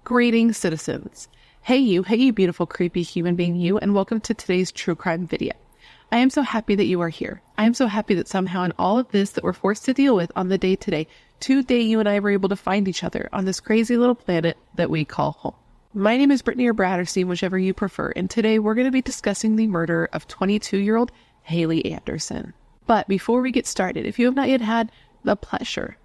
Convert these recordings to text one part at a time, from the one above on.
Greetings, citizens. Hey you beautiful, creepy human being you, and welcome to today's true crime video. I am so happy that you are here. I am so happy that somehow in all of this that we're forced to deal with on the day today, today you and I were able to find each other on this crazy little planet that we call home. My name is Brittany or Bratterstein, whichever you prefer, and today we're going to be discussing the murder of 22-year-old Haley Anderson. But before we get started, if you have not yet had the pleasure,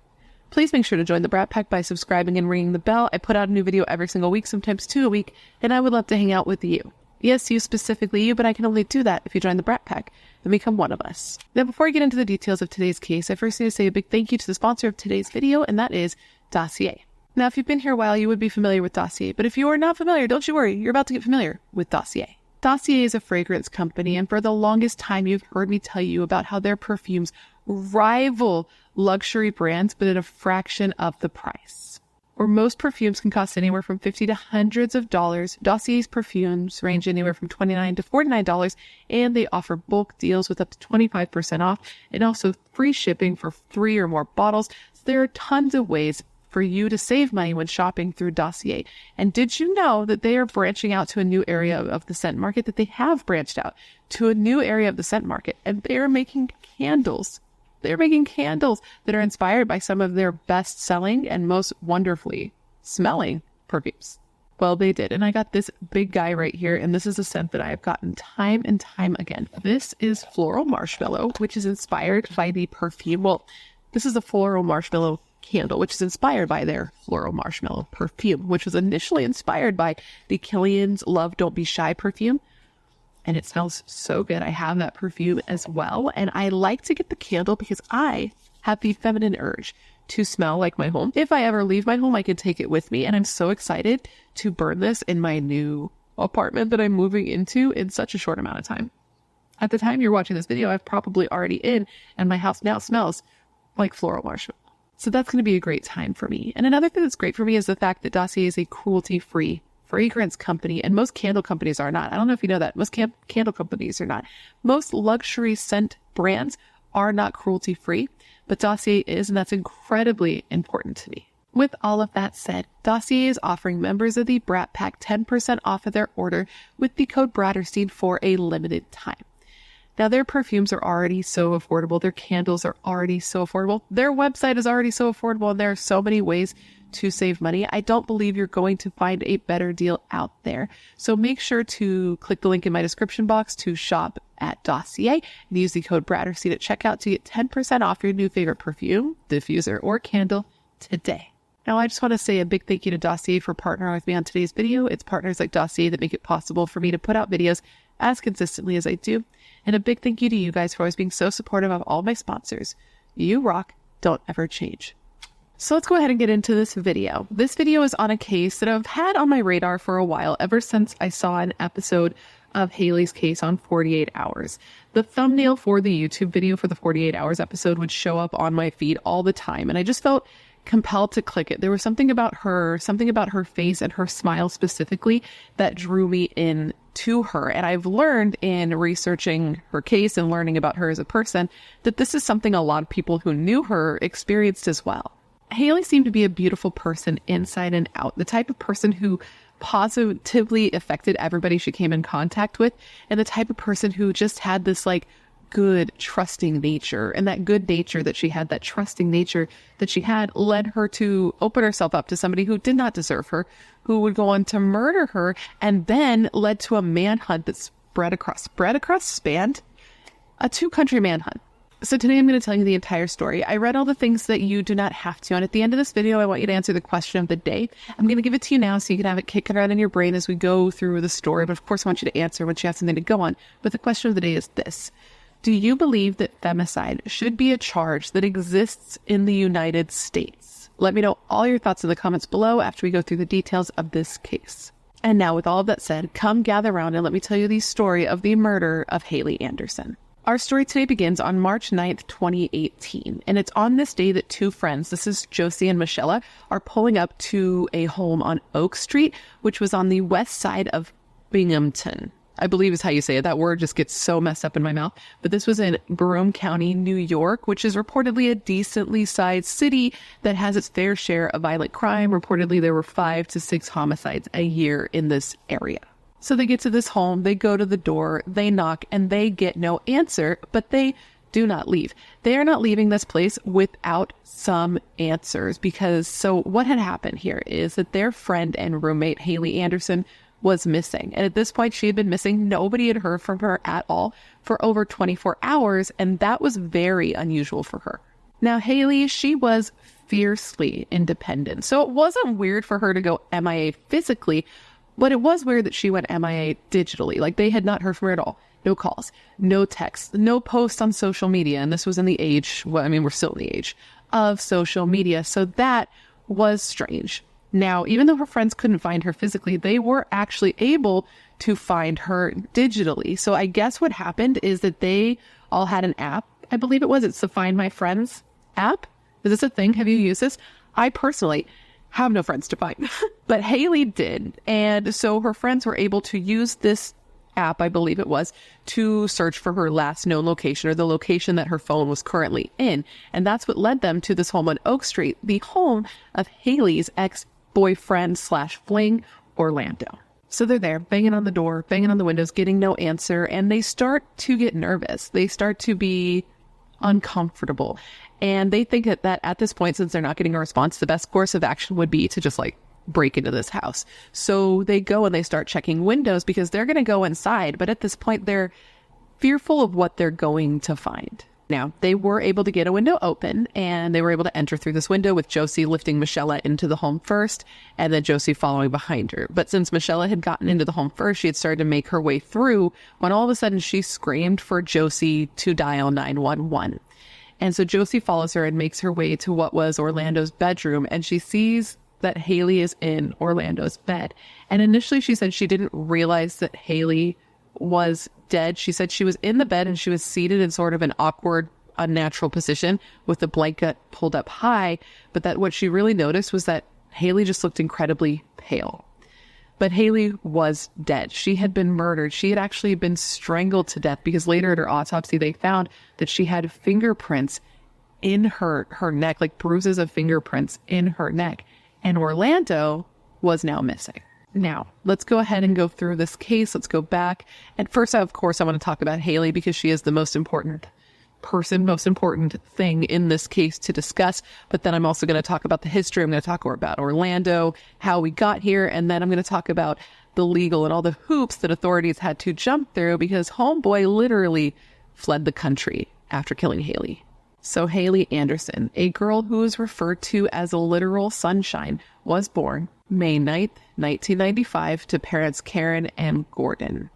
please make sure to join the Brat Pack by subscribing and ringing the bell. I put out a new video every single week, sometimes 2 a week, and I would love to hang out with you. Yes, you specifically you, but I can only do that if you join the Brat Pack and become one of us. Now, before I get into the details of today's case, I first need to say a big thank you to the sponsor of today's video, and that is Dossier. Now, if you've been here a while, you would be familiar with Dossier, but if you are not familiar, don't you worry, you're about to get familiar with Dossier. Dossier is a fragrance company, and for the longest time, you've heard me tell you about how their perfumes rival luxury brands, but at a fraction of the price. Where most perfumes can cost anywhere from $50 to hundreds of dollars, Dossier's perfumes range anywhere from $29 to $49, and they offer bulk deals with up to 25% off, and also free shipping for 3 or more bottles. So there are tons of ways for you to save money when shopping through Dossier. And did you know that they are branching out to a new area of the scent market, that they have branched out to a new area of the scent market, and they are making candles. They're making candles that are inspired by some of their best-selling and most wonderfully smelling perfumes. Well, they did. And I got this big guy right here, and this is a scent that I have gotten time and time again. This is Floral Marshmallow, which is inspired by the perfume. Well, this is a Floral Marshmallow candle, which is inspired by their Floral Marshmallow perfume, which was initially inspired by the Killian's Love Don't Be Shy perfume. And it smells so good. I have that perfume as well. And I like to get the candle because I have the feminine urge to smell like my home. If I ever leave my home, I can take it with me. And I'm so excited to burn this in my new apartment that I'm moving into in such a short amount of time. At the time you're watching this video, I've probably already in, and my house now smells like Floral Marshmallow. So that's going to be a great time for me. And another thing that's great for me is the fact that Dossier is a cruelty-free fragrance company, and most candle companies are not. I don't know if you know that. Most candle companies are not. Most luxury scent brands are not cruelty-free, but Dossier is, and that's incredibly important to me. With all of that said, Dossier is offering members of the Brat Pack 10% off of their order with the code BRATTERSTEIN for a limited time. Now, their perfumes are already so affordable. Their candles are already so affordable. Their website is already so affordable, and there are so many ways to save money. I don't believe you're going to find a better deal out there. So make sure to click the link in my description box to shop at Dossier and use the code BRATTERSTEIN at checkout to get 10% off your new favorite perfume, diffuser, or candle today. Now, I just want to say a big thank you to Dossier for partnering with me on today's video. It's partners like Dossier that make it possible for me to put out videos as consistently as I do. And a big thank you to you guys for always being so supportive of all my sponsors. You rock. Don't ever change. So let's go ahead and get into this video. This video is on a case that I've had on my radar for a while, ever since I saw an episode of Haley's case on 48 Hours. The thumbnail for the YouTube video for the 48 Hours episode would show up on my feed all the time, and I just felt compelled to click it. There was something about her face and her smile specifically that drew me in to her. And I've learned in researching her case and learning about her as a person that this is something a lot of people who knew her experienced as well. Haley seemed to be a beautiful person inside and out, the type of person who positively affected everybody she came in contact with, and the type of person who just had this good, trusting nature. And that good nature that she had, that trusting nature that she had, led her to open herself up to somebody who did not deserve her, who would go on to murder her, and then led to a manhunt that spanned a 2-country manhunt. So today I'm going to tell you the entire story. I read all the things that you do not have to, and at the end of this video, I want you to answer the question of the day. I'm going to give it to you now so you can have it kicking around in your brain as we go through the story, but of course I want you to answer once you have something to go on. But the question of the day is this: do you believe that femicide should be a charge that exists in the United States? Let me know all your thoughts in the comments below after we go through the details of this case. And now, with all of that said, come gather around and let me tell you the story of the murder of Haley Anderson. Our story today begins on March 9th, 2018, and it's on this day that 2 friends, this is Josie and Michelle, are pulling up to a home on Oak Street, which was on the west side of Binghamton. I believe is how you say it. That word just gets so messed up in my mouth. But this was in Broome County, New York, which is reportedly a decently sized city that has its fair share of violent crime. Reportedly, there were 5 to 6 homicides a year in this area. So they get to this home, they go to the door, they knock, and they get no answer, but they do not leave. They are not leaving this place without some answers, because so what had happened here is that their friend and roommate, Haley Anderson, was missing. And at this point, she had been missing. Nobody had heard from her at all for over 24 hours. And that was very unusual for her. Now, Haley, she was fiercely independent. So it wasn't weird for her to go MIA physically, but it was weird that she went MIA digitally. Like, they had not heard from her at all. No calls, no texts, no posts on social media. And this was in the age, well, I mean, we're still in the age of social media. So that was strange. Now, even though her friends couldn't find her physically, they were actually able to find her digitally. So I guess what happened is that they all had an app. I believe it was. It's the Find My Friends app. Is this a thing? Have you used this? I personally have no friends to find, but Haley did. And so her friends were able to use this app, I believe it was, to search for her last known location, or the location that her phone was currently in. And that's what led them to this home on Oak Street, the home of Haley's ex-boyfriend slash fling, Orlando. So they're there, banging on the door, banging on the windows, getting no answer, and they start to get nervous. They start to be uncomfortable. And they think that at this point, since they're not getting a response, the best course of action would be to just break into this house. So they go and they start checking windows because they're going to go inside. But at this point, they're fearful of what they're going to find. Now, they were able to get a window open, and they were able to enter through this window with Josie lifting Michelle into the home first, and then Josie following behind her. But since Michelle had gotten into the home first, she had started to make her way through when all of a sudden she screamed for Josie to dial 911. And so Josie follows her and makes her way to what was Orlando's bedroom, and she sees that Haley is in Orlando's bed. And initially she said she didn't realize that Haley was dead. She said she was in the bed and she was seated in sort of an awkward, unnatural position with the blanket pulled up high. But that what she really noticed was that Haley just looked incredibly pale. But Haley was dead. She had been murdered. She had actually been strangled to death, because later at her autopsy, they found that she had fingerprints in her neck, like bruises of fingerprints in her neck. And Orlando was now missing. Now, let's go ahead and go through this case. Let's go back. And first, of course, I want to talk about Haley, because she is the most important person, most important thing in this case to discuss. But then I'm also going to talk about the history. I'm going to talk about Orlando, how we got here. And then I'm going to talk about the legal and all the hoops that authorities had to jump through, because homeboy literally fled the country after killing Haley. So Haley Anderson, a girl who is referred to as a literal sunshine, was born May 9th, 1995 to parents Karen and Gordon.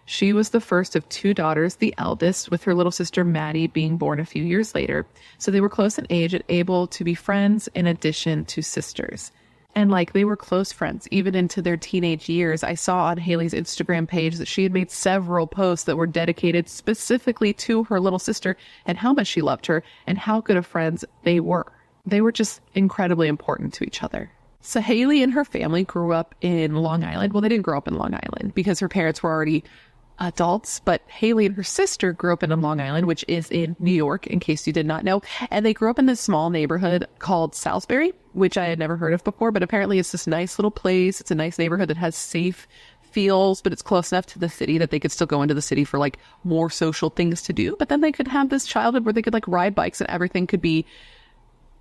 She was the first of 2 daughters, the eldest, with her little sister Maddie being born a few years later. So they were close in age and able to be friends in addition to sisters. And they were close friends even into their teenage years. I saw on Haley's Instagram page that she had made several posts that were dedicated specifically to her little sister and how much she loved her and how good of friends they were. They were just incredibly important to each other. So Haley and her family grew up in Long Island. Well, they didn't grow up in Long Island because her parents were already adults, but Haley and her sister grew up in Long Island, which is in New York, in case you did not know. And they grew up in this small neighborhood called Salisbury, which I had never heard of before, but apparently it's this nice little place. It's a nice neighborhood that has safe feels, but it's close enough to the city that they could still go into the city for more social things to do. But then they could have this childhood where they could ride bikes and everything could be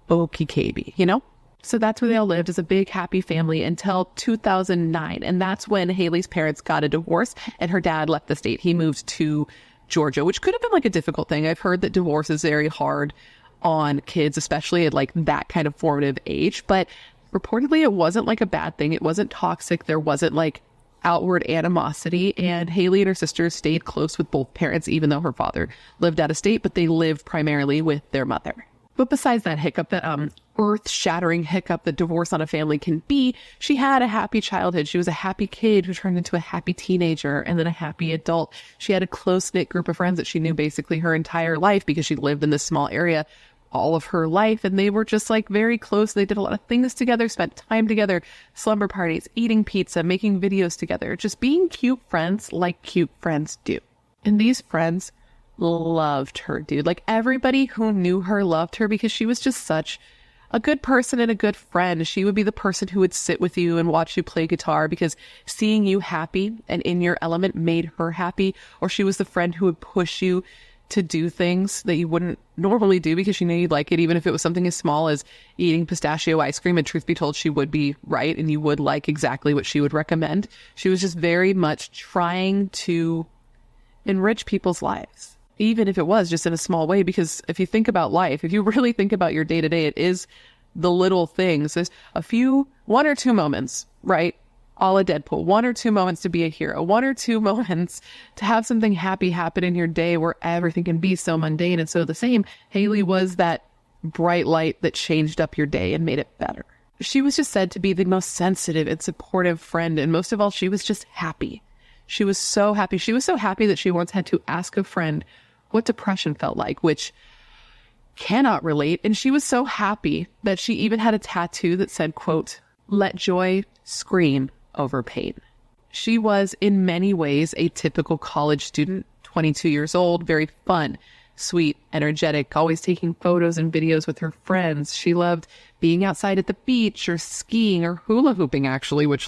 okey-cabey, So that's where they all lived as a big, happy family until 2009. And that's when Haley's parents got a divorce and her dad left the state. He moved to Georgia, which could have been a difficult thing. I've heard that divorce is very hard on kids, especially at that kind of formative age. But reportedly, it wasn't a bad thing. It wasn't toxic. There wasn't outward animosity. And Haley and her sisters stayed close with both parents, even though her father lived out of state, but they lived primarily with their mother. But besides that hiccup, that earth-shattering hiccup that divorce on a family can be, she had a happy childhood. She was a happy kid who turned into a happy teenager and then a happy adult. She had a close-knit group of friends that she knew basically her entire life because she lived in this small area. all of her life. And they were just like very close. They did a lot of things together, spent time together, slumber parties, eating pizza, making videos together, just being cute friends like cute friends do. And these friends loved her, dude. Like everybody who knew her loved her because she was just such a good person and a good friend. She would be the person who would sit with you and watch you play guitar because seeing you happy and in your element made her happy. Or she was the friend who would push you to do things that you wouldn't normally do because she knew you'd like it, even if it was something as small as eating pistachio ice cream. And truth be told, she would be right and you would like exactly what she would recommend. She was just very much trying to enrich people's lives, even if it was just in a small way. Because if you think about life, if you really think about your day to day, it is the little things. There's one or two moments, right? A la Deadpool, 1 or 2 moments to be a hero, 1 or 2 moments to have something happy happen in your day where everything can be so mundane and so the same. Haley was that bright light that changed up your day and made it better. She was just said to be the most sensitive and supportive friend. And most of all, she was just happy. She was so happy. She was so happy that she once had to ask a friend what depression felt like, which cannot relate. And she was so happy that she even had a tattoo that said, quote, "Let joy scream over pain." She was in many ways a typical college student, 22 years old, very fun, sweet, energetic, always taking photos and videos with her friends. She loved being outside at the beach or skiing or hula hooping, actually, which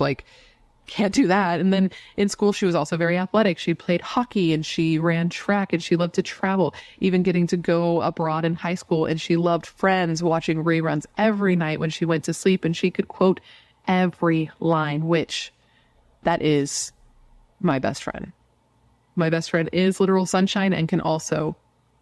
can't do that. And then in school, she was also very athletic. She played hockey and she ran track and she loved to travel, even getting to go abroad in high school. And she loved Friends, watching reruns every night when she went to sleep. And she could quote every line, which that is my best friend. My best friend is literal sunshine and can also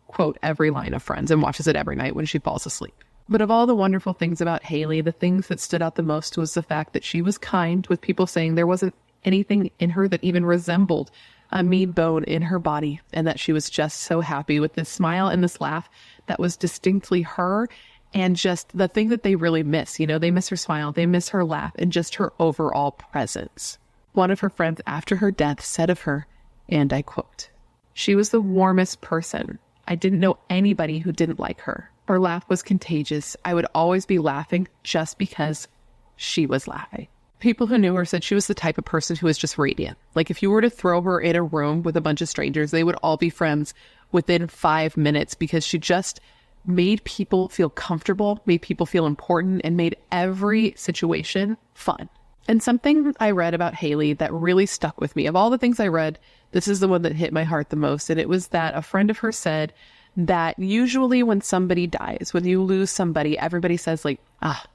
quote every line of Friends and watches it every night when she falls asleep. But of all the wonderful things about Haley, the things that stood out the most was the fact that she was kind, with people saying there wasn't anything in her that even resembled a mean bone in her body, and that she was just so happy with this smile and this laugh that was distinctly her. And just the thing that they really miss, they miss her smile, they miss her laugh, and just her overall presence. One of her friends after her death said of her, and I quote, "She was the warmest person. I didn't know anybody who didn't like her. Her laugh was contagious. I would always be laughing just because she was laughing." People who knew her said she was the type of person who was just radiant. Like if you were to throw her in a room with a bunch of strangers, they would all be friends within 5 minutes because she just made people feel comfortable, made people feel important, and made every situation fun. And something I read about Haley that really stuck with me, of all the things I read, this is the one that hit my heart the most. And it was that a friend of hers said that usually when somebody dies, when you lose somebody, everybody says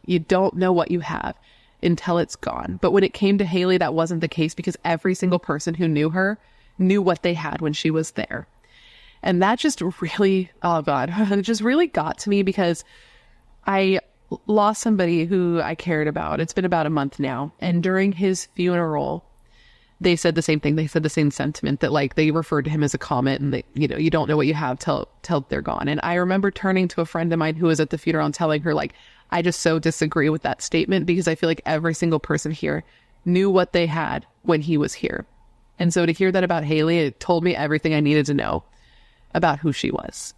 you don't know what you have until it's gone. But when it came to Haley, that wasn't the case because every single person who knew her knew what they had when she was there. And that just really, oh God, it just really got to me because I lost somebody who I cared about. It's been about a month now. And during his funeral, they said the same thing. They said the same sentiment that they referred to him as a comet and that, you don't know what you have till they're gone. And I remember turning to a friend of mine who was at the funeral and telling her I just so disagree with that statement because I feel like every single person here knew what they had when he was here. And so to hear that about Haley, it told me everything I needed to know about who she was.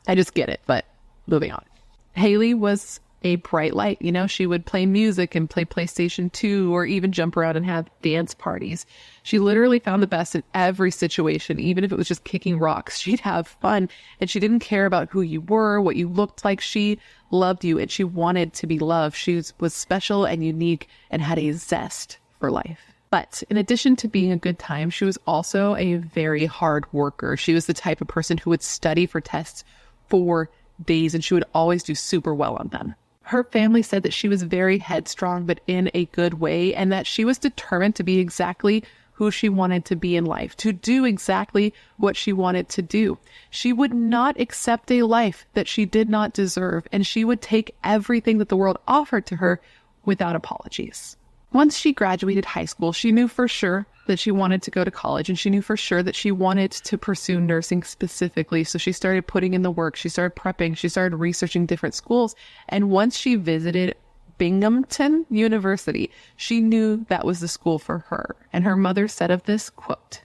I just get it, but moving on. Haley was a bright light. She would play music and play PlayStation 2 or even jump around and have dance parties. She literally found the best in every situation. Even if it was just kicking rocks, she'd have fun and she didn't care about who you were, what you looked like. She loved you and she wanted to be loved. She was special and unique and had a zest for life. But in addition to being a good time, she was also a very hard worker. She was the type of person who would study for tests for days and she would always do super well on them. Her family said that she was very headstrong, but in a good way, and that she was determined to be exactly who she wanted to be in life, to do exactly what she wanted to do. She would not accept a life that she did not deserve, and she would take everything that the world offered to her without apologies. Once she graduated high school, she knew for sure that she wanted to go to college, and she knew for sure that she wanted to pursue nursing specifically. So she started putting in the work, she started prepping, she started researching different schools. And once she visited Binghamton University, she knew that was the school for her. And her mother said of this, quote,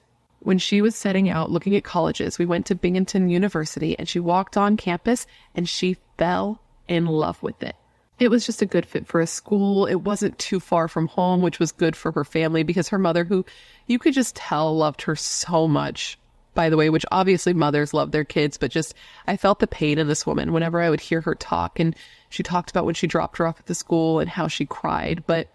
When she was setting out looking at colleges, we went to Binghamton University and she walked on campus and she fell in love with it. It was just a good fit for a school. It wasn't too far from home, which was good for her family because her mother, who you could just tell loved her so much, by the way, which obviously mothers love their kids, but just I felt the pain in this woman whenever I would hear her talk. And she talked about when she dropped her off at the school and how she cried. But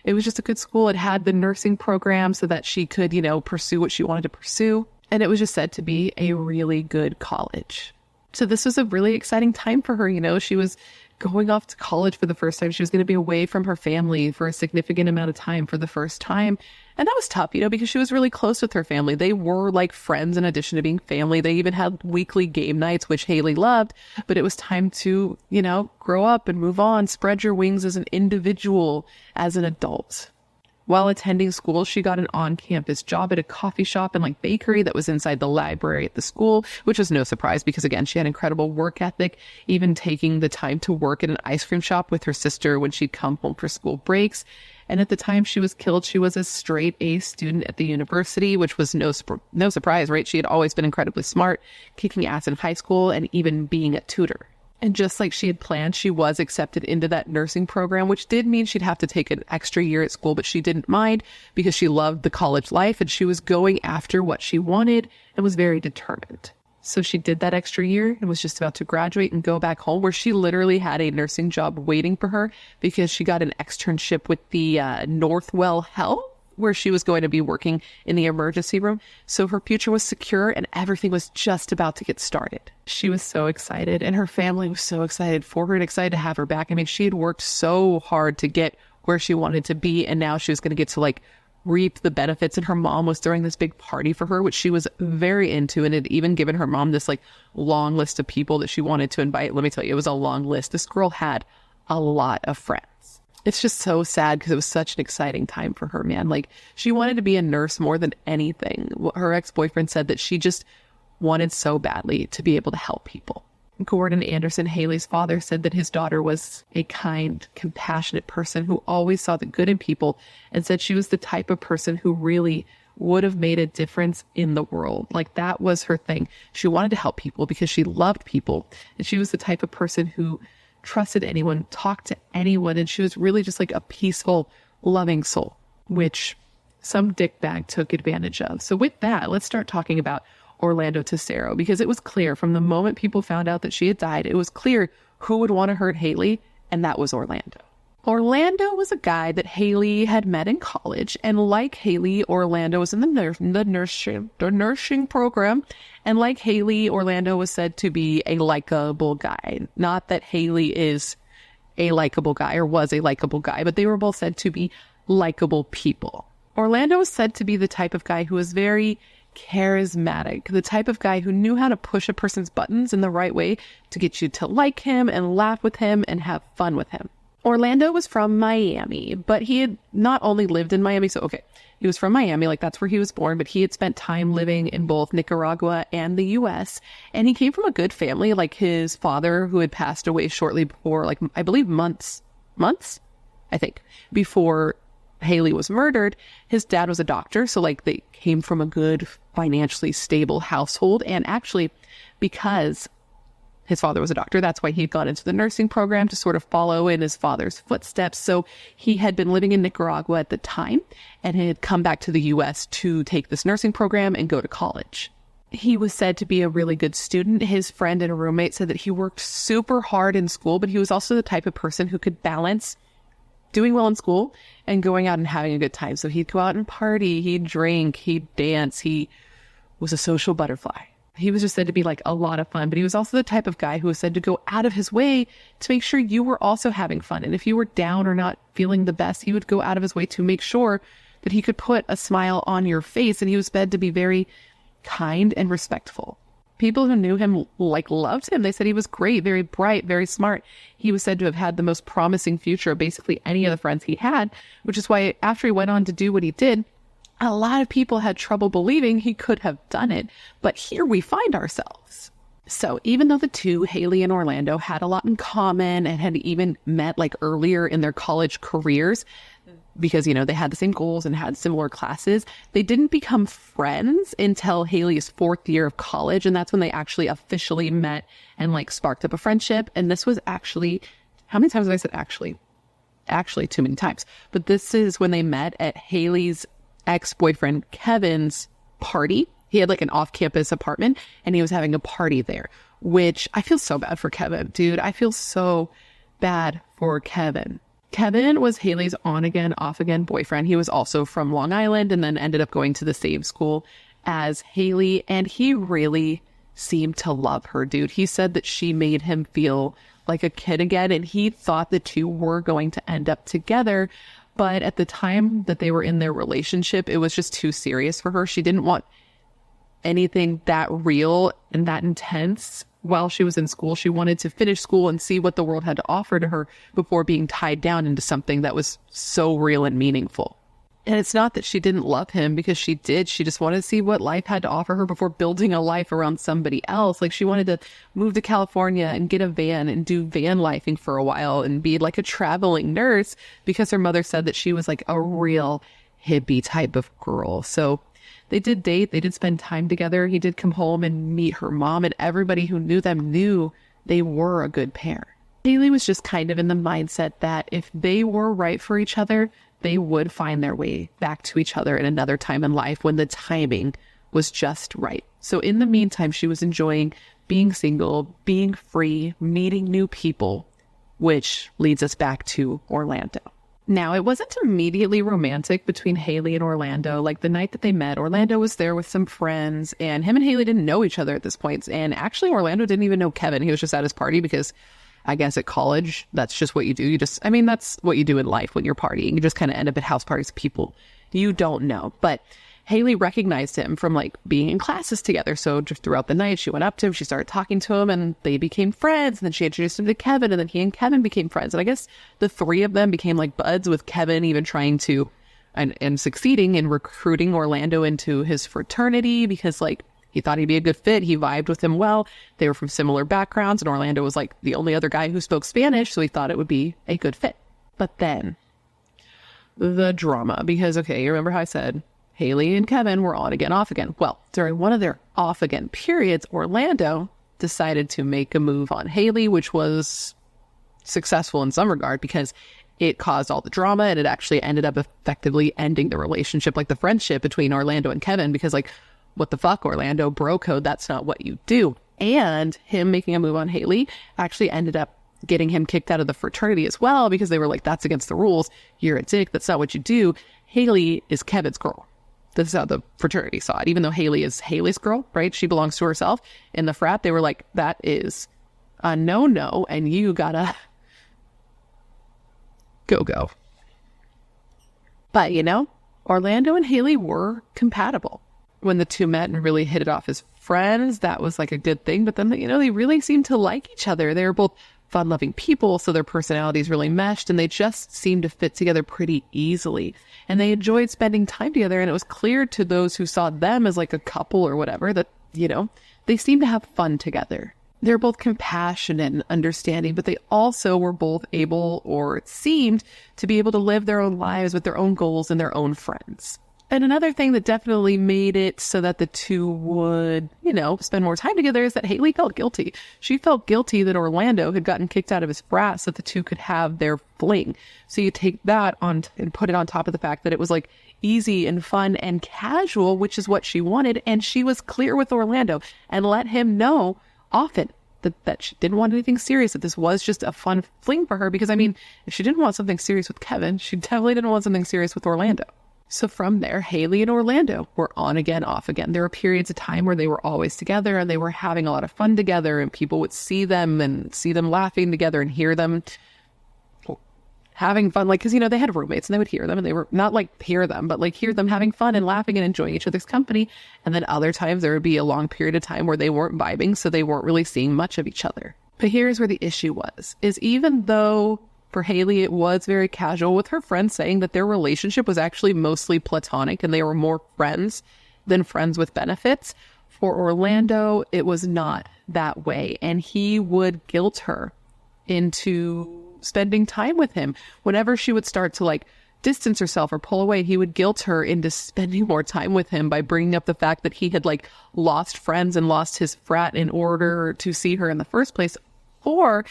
it was just a good school. It had the nursing program so that she could, pursue what she wanted to pursue. And it was just said to be a really good college. So this was a really exciting time for her. She was going off to college for the first time. She was going to be away from her family for a significant amount of time for the first time. And that was tough, because she was really close with her family. They were like friends in addition to being family. They even had weekly game nights, which Haley loved. But it was time to, grow up and move on, spread your wings as an individual, as an adult. While attending school, she got an on-campus job at a coffee shop and bakery that was inside the library at the school, which was no surprise because, again, she had incredible work ethic, even taking the time to work at an ice cream shop with her sister when she'd come home for school breaks. And at the time she was killed, she was a straight A student at the university, which was no surprise, right? She had always been incredibly smart, kicking ass in high school and even being a tutor. And just like she had planned, she was accepted into that nursing program, which did mean she'd have to take an extra year at school, but she didn't mind because she loved the college life and she was going after what she wanted and was very determined. So she did that extra year and was just about to graduate and go back home, where she literally had a nursing job waiting for her because she got an externship with the Northwell Health, where she was going to be working in the emergency room. So her future was secure and everything was just about to get started. She was so excited and her family was so excited for her and excited to have her back. I mean, she had worked so hard to get where she wanted to be, and now she was going to get to reap the benefits. And her mom was throwing this big party for her, which she was very into, and had even given her mom this long list of people that she wanted to invite. Let me tell you, it was a long list. This girl had a lot of friends. It's just so sad because it was such an exciting time for her, man. She wanted to be a nurse more than anything. Her ex-boyfriend said that she just wanted so badly to be able to help people. Gordon Anderson, Haley's father, said that his daughter was a kind, compassionate person who always saw the good in people, and said she was the type of person who really would have made a difference in the world. That was her thing. She wanted to help people because she loved people. And she was the type of person who trusted anyone, talked to anyone, and she was really just a peaceful, loving soul, which some dickbag took advantage of. So with that, let's start talking about Orlando Tesoro, because it was clear from the moment people found out that she had died, it was clear who would want to hurt Haley, and that was Orlando. Orlando was a guy that Haley had met in college, and like Haley, Orlando was in the nursing program, and like Haley, Orlando was said to be a likable guy. Not that Haley is a likable guy or was a likable guy, but they were both said to be likable people. Orlando was said to be the type of guy who was very charismatic, the type of guy who knew how to push a person's buttons in the right way to get you to like him and laugh with him and have fun with him. Orlando was from Miami, but he had not only lived in Miami. So, he was from Miami, that's where he was born, but he had spent time living in both Nicaragua and the U.S. And he came from a good family. His father, who had passed away shortly before, I believe months, I think, before Haley was murdered. His dad was a doctor. So they came from a good, financially stable household. And actually, because his father was a doctor, that's why he'd gone into the nursing program to sort of follow in his father's footsteps. So he had been living in Nicaragua at the time and had come back to the U.S. to take this nursing program and go to college. He was said to be a really good student. His friend and a roommate said that he worked super hard in school, but he was also the type of person who could balance doing well in school and going out and having a good time. So he'd go out and party, he'd drink, he'd dance. He was a social butterfly. He was just said to be a lot of fun, but he was also the type of guy who was said to go out of his way to make sure you were also having fun. And if you were down or not feeling the best, he would go out of his way to make sure that he could put a smile on your face. And he was said to be very kind and respectful. People who knew him loved him. They said he was great, very bright, very smart. He was said to have had the most promising future of basically any of the friends he had, which is why after he went on to do what he did, a lot of people had trouble believing he could have done it. But here we find ourselves. So even though the two, Haley and Orlando, had a lot in common and had even met earlier in their college careers, because, you know, they had the same goals and had similar classes. They didn't become friends until Haley's 4th year of college. And that's when they actually officially met and like sparked up a friendship. And this was actually, how many times have I said actually? Actually, too many times. But this is when they met at Haley's ex-boyfriend Kevin's party. He had like an off-campus apartment and he was having a party there, which I feel so bad for Kevin, dude. I feel so bad for Kevin. Kevin was Haley's on-again, off-again boyfriend. He was also from Long Island and then ended up going to the same school as Haley. And he really seemed to love her, dude. He said that she made him feel like a kid again. And he thought the two were going to end up together. But at the time that they were in their relationship, it was just too serious for her. She didn't want anything that real and that intense while she was in school. She wanted to finish school and see what the world had to offer to her before being tied down into something that was so real and meaningful. And it's not that she didn't love him, because she did. She just wanted to see what life had to offer her before building a life around somebody else. Like, she wanted to move to California and get a van and do van lifing for a while and be like a traveling nurse, because her mother said that she was like a real hippie type of girl. So they did date. They did spend time together. He did come home and meet her mom, and everybody who knew them knew they were a good pair. Haley was just kind of in the mindset that if they were right for each other, they would find their way back to each other in another time in life when the timing was just right. So in the meantime, she was enjoying being single, being free, meeting new people, which leads us back to Orlando. Now, it wasn't immediately romantic between Haley and Orlando. Like, the night that they met, Orlando was there with some friends, and him and Haley didn't know each other at this point. And actually, Orlando didn't even know Kevin. He was just at his party because I guess at college, that's just what you do. That's what you do in life when you're partying. You just kind of end up at house parties with people you don't know. But Haley recognized him from like being in classes together. So just throughout the night, she went up to him, she started talking to him, and they became friends. And then she introduced him to Kevin, and then he and Kevin became friends. And I guess the three of them became like buds, with Kevin even trying to and succeeding in recruiting Orlando into his fraternity, because like he thought he'd be a good fit. He vibed with him well. They were from similar backgrounds, and Orlando was like the only other guy who spoke Spanish, so he thought it would be a good fit. But then the drama, because, okay, you remember how I said Haley and Kevin were on again, off again. Well, during one of their off again periods, Orlando decided to make a move on Haley, which was successful in some regard because it caused all the drama, and it actually ended up effectively ending the relationship, like the friendship between Orlando and Kevin, because like, what the fuck, Orlando, bro code, that's not what you do. And him making a move on Haley actually ended up getting him kicked out of the fraternity as well, because they were like, that's against the rules. You're a dick. That's not what you do. Haley is Kevin's girl. This is how the fraternity saw it. Even though Haley is Haley's girl, right? She belongs to herself. In the frat, they were like, that is a no-no, and you gotta go. But, you know, Orlando and Haley were compatible. When the two met and really hit it off as friends, that was like a good thing. But then, you know, they really seemed to like each other. They were both fun-loving people, so their personalities really meshed, and they just seemed to fit together pretty easily. And they enjoyed spending time together, and it was clear to those who saw them as like a couple or whatever that, you know, they seemed to have fun together. They're both compassionate and understanding, but they also were both able, or it seemed to be able, to live their own lives with their own goals and their own friends. And another thing that definitely made it so that the two would, you know, spend more time together is that Haley felt guilty. She felt guilty that Orlando had gotten kicked out of his frat so that the two could have their fling. So you take that on and put it on top of the fact that it was like easy and fun and casual, which is what she wanted. And she was clear with Orlando and let him know often that she didn't want anything serious, that this was just a fun fling for her. Because, I mean, if she didn't want something serious with Kevin, she definitely didn't want something serious with Orlando. So from there, Haley and Orlando were on again, off again. There were periods of time where they were always together, and they were having a lot of fun together, and people would see them laughing together and hear them having fun. Like, because, you know, they had roommates and they would hear them, and they were not like hear them, but like hear them having fun and laughing and enjoying each other's company. And then other times there would be a long period of time where they weren't vibing, so they weren't really seeing much of each other. But here's where the issue was, is even though for Haley, it was very casual, with her friends saying that their relationship was actually mostly platonic and they were more friends than friends with benefits. For Orlando, it was not that way. And he would guilt her into spending time with him whenever she would start to like distance herself or pull away, he would guilt her into spending more time with him by bringing up the fact that he had like lost friends and lost his frat in order to see her in the first place, or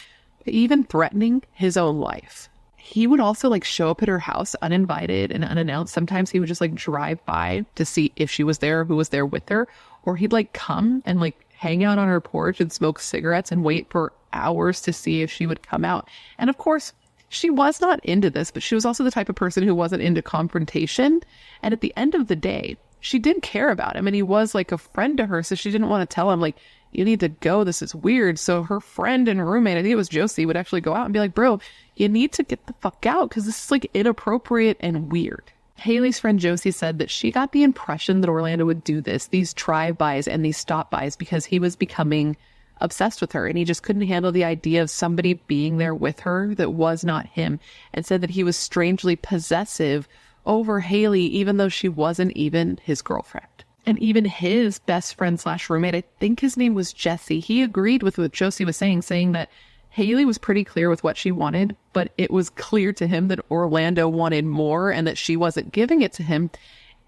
even threatening his own life. He would also like show up at her house uninvited and unannounced. Sometimes he would just like drive by to see if she was there, who was there with her, or he'd like come and like hang out on her porch and smoke cigarettes and wait for hours to see if she would come out. And of course, she was not into this, but she was also the type of person who wasn't into confrontation. And at the end of the day, she did care about him and he was like a friend to her. So she didn't want to tell him like, you need to go. This is weird. So her friend and roommate, I think it was Josie, would actually go out and be like, bro, you need to get the fuck out because this is like inappropriate and weird. Haley's friend Josie said that she got the impression that Orlando would do this, these drive-bys and these stop-bys, because he was becoming obsessed with her and he just couldn't handle the idea of somebody being there with her that was not him, and said that he was strangely possessive over Haley, even though she wasn't even his girlfriend. And even his best friend slash roommate, I think his name was Jesse, he agreed with what Josie was saying that Haley was pretty clear with what she wanted, but it was clear to him that Orlando wanted more and that she wasn't giving it to him.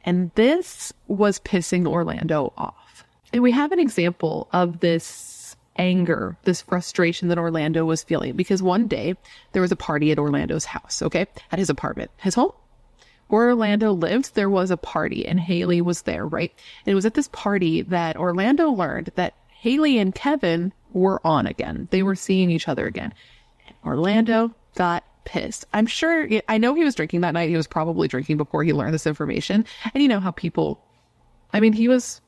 And this was pissing Orlando off. And we have an example of this anger, this frustration that Orlando was feeling, because one day there was a party at Orlando's house, okay? At his apartment, his home. Where Orlando lived, there was a party and Haley was there, right? And it was at this party that Orlando learned that Haley and Kevin were on again. They were seeing each other again. And Orlando got pissed. I'm sure, I know he was drinking that night. He was probably drinking before he learned this information. And you know how people, I mean, he was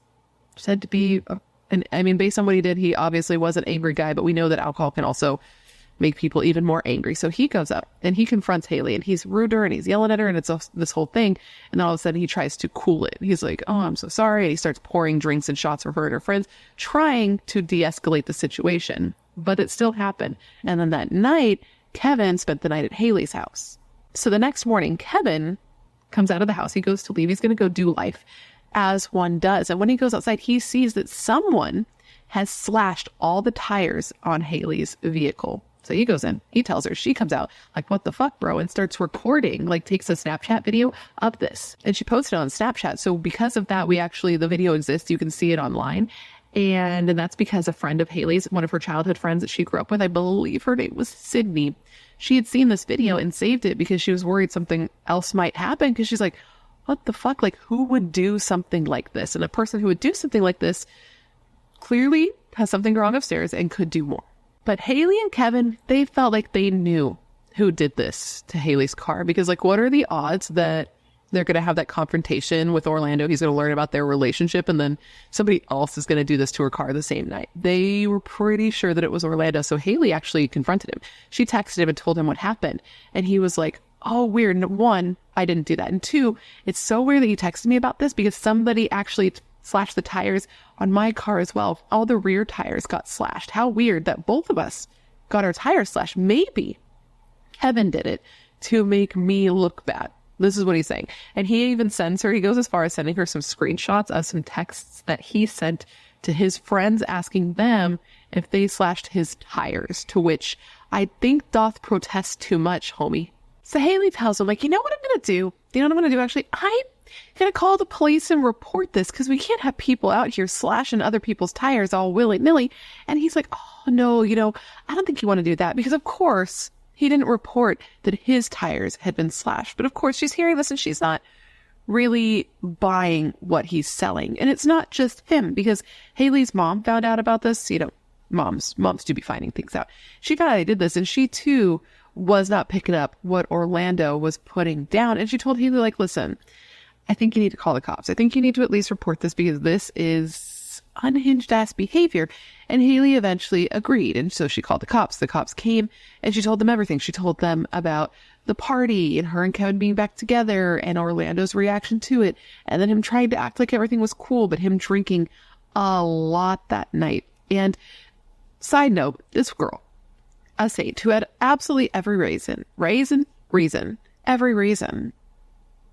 said to be, based on what he did, he obviously was an angry guy, but we know that alcohol can also make people even more angry. So he goes up and he confronts Haley and he's rude to her and he's yelling at her and it's this whole thing. And then all of a sudden he tries to cool it. He's like, oh, I'm so sorry. And he starts pouring drinks and shots for her and her friends, trying to de-escalate the situation. But it still happened. And then that night, Kevin spent the night at Haley's house. So the next morning, Kevin comes out of the house. He goes to leave. He's going to go do life as one does. And when he goes outside, he sees that someone has slashed all the tires on Haley's vehicle. So he goes in, he tells her, she comes out like, what the fuck, bro? And starts recording, like takes a Snapchat video of this. And she posted it on Snapchat. So because of that, the video exists. You can see it online. And that's because a friend of Haley's, one of her childhood friends that she grew up with, I believe her name was Sydney. She had seen this video and saved it because she was worried something else might happen. Because she's like, what the fuck? Like, who would do something like this? And a person who would do something like this clearly has something wrong upstairs and could do more. But Haley and Kevin, they felt like they knew who did this to Haley's car, because like, what are the odds that they're going to have that confrontation with Orlando? He's going to learn about their relationship and then somebody else is going to do this to her car the same night. They were pretty sure that it was Orlando. So Haley actually confronted him. She texted him and told him what happened. And he was like, oh, weird. One, I didn't do that. And two, it's so weird that you texted me about this because somebody actually slashed the tires on my car as well. All the rear tires got slashed. How weird that both of us got our tires slashed. Maybe Kevin did it to make me look bad. This is what he's saying. And he even sends her, he goes as far as sending her some screenshots of some texts that he sent to his friends asking them if they slashed his tires, to which I think doth protest too much, homie. So Haley tells him, like, you know what I'm going to do? You know what I'm going to do? Actually, I'm going to call the police and report this because we can't have people out here slashing other people's tires all willy-nilly. And he's like, oh, no, I don't think you want to do that, because, of course, he didn't report that his tires had been slashed. But, of course, she's hearing this and she's not really buying what he's selling. And it's not just him, because Haley's mom found out about this. Moms do be finding things out. She found out he did this, and she, too, was not picking up what Orlando was putting down. And she told Haley, like, listen, I think you need to call the cops. I think you need to at least report this because this is unhinged ass behavior. And Haley eventually agreed. And so she called the cops. The cops came and she told them everything. She told them about the party and her and Kevin being back together and Orlando's reaction to it. And then him trying to act like everything was cool, but him drinking a lot that night. And side note, this girl, a saint who had absolutely every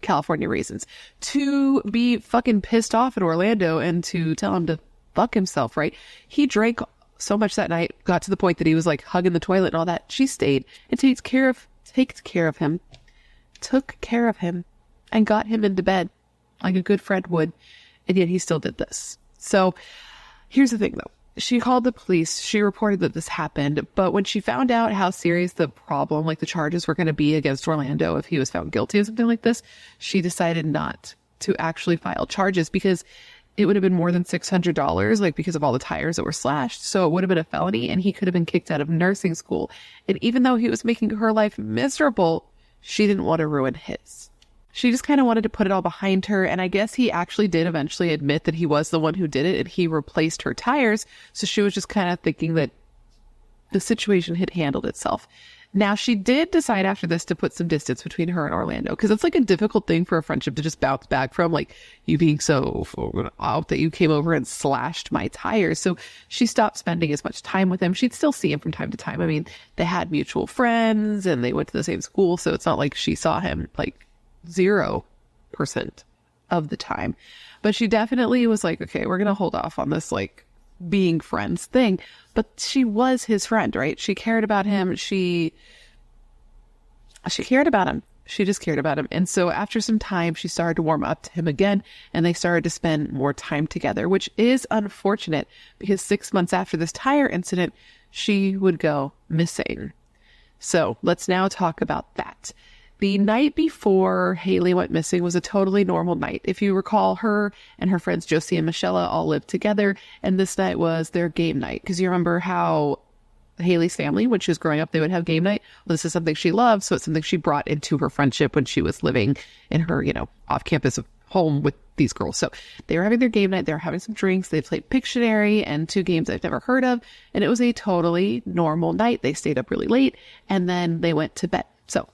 California reasons to be fucking pissed off at Orlando and to tell him to fuck himself, right? He drank so much that night, got to the point that he was like hugging the toilet and all that. She stayed and takes care of him took care of him and got him into bed like a good friend would. And yet he still did this. So here's the thing though. She called the police. She reported that this happened. But when she found out how serious the problem, like the charges were going to be against Orlando if he was found guilty of something like this, she decided not to actually file charges because it would have been more than $600, like because of all the tires that were slashed. So it would have been a felony and he could have been kicked out of nursing school. And even though he was making her life miserable, she didn't want to ruin his. She just kind of wanted to put it all behind her. And I guess he actually did eventually admit that he was the one who did it and he replaced her tires. So she was just kind of thinking that the situation had handled itself. Now, she did decide after this to put some distance between her and Orlando because it's like a difficult thing for a friendship to just bounce back from, like you being so out that you came over and slashed my tires. So she stopped spending as much time with him. She'd still see him from time to time. I mean, they had mutual friends and they went to the same school. So it's not like she saw him like 0% of the time. But she definitely was like, okay, we're going to hold off on this like being friends thing. But she was his friend, right? She cared about him. She cared about him. She just cared about him. And so after some time, she started to warm up to him again and they started to spend more time together, which is unfortunate because 6 months after this tire incident, she would go missing. So let's now talk about that. The night before Haley went missing was a totally normal night. If you recall, her and her friends Josie and Michelle all lived together, and this night was their game night. Because you remember how Haley's family, when she was growing up, they would have game night. Well, this is something she loved, so it's something she brought into her friendship when she was living in her, off-campus home with these girls. So they were having their game night. They were having some drinks. They played Pictionary and 2 games I've never heard of, and it was a totally normal night. They stayed up really late, and then they went to bed. So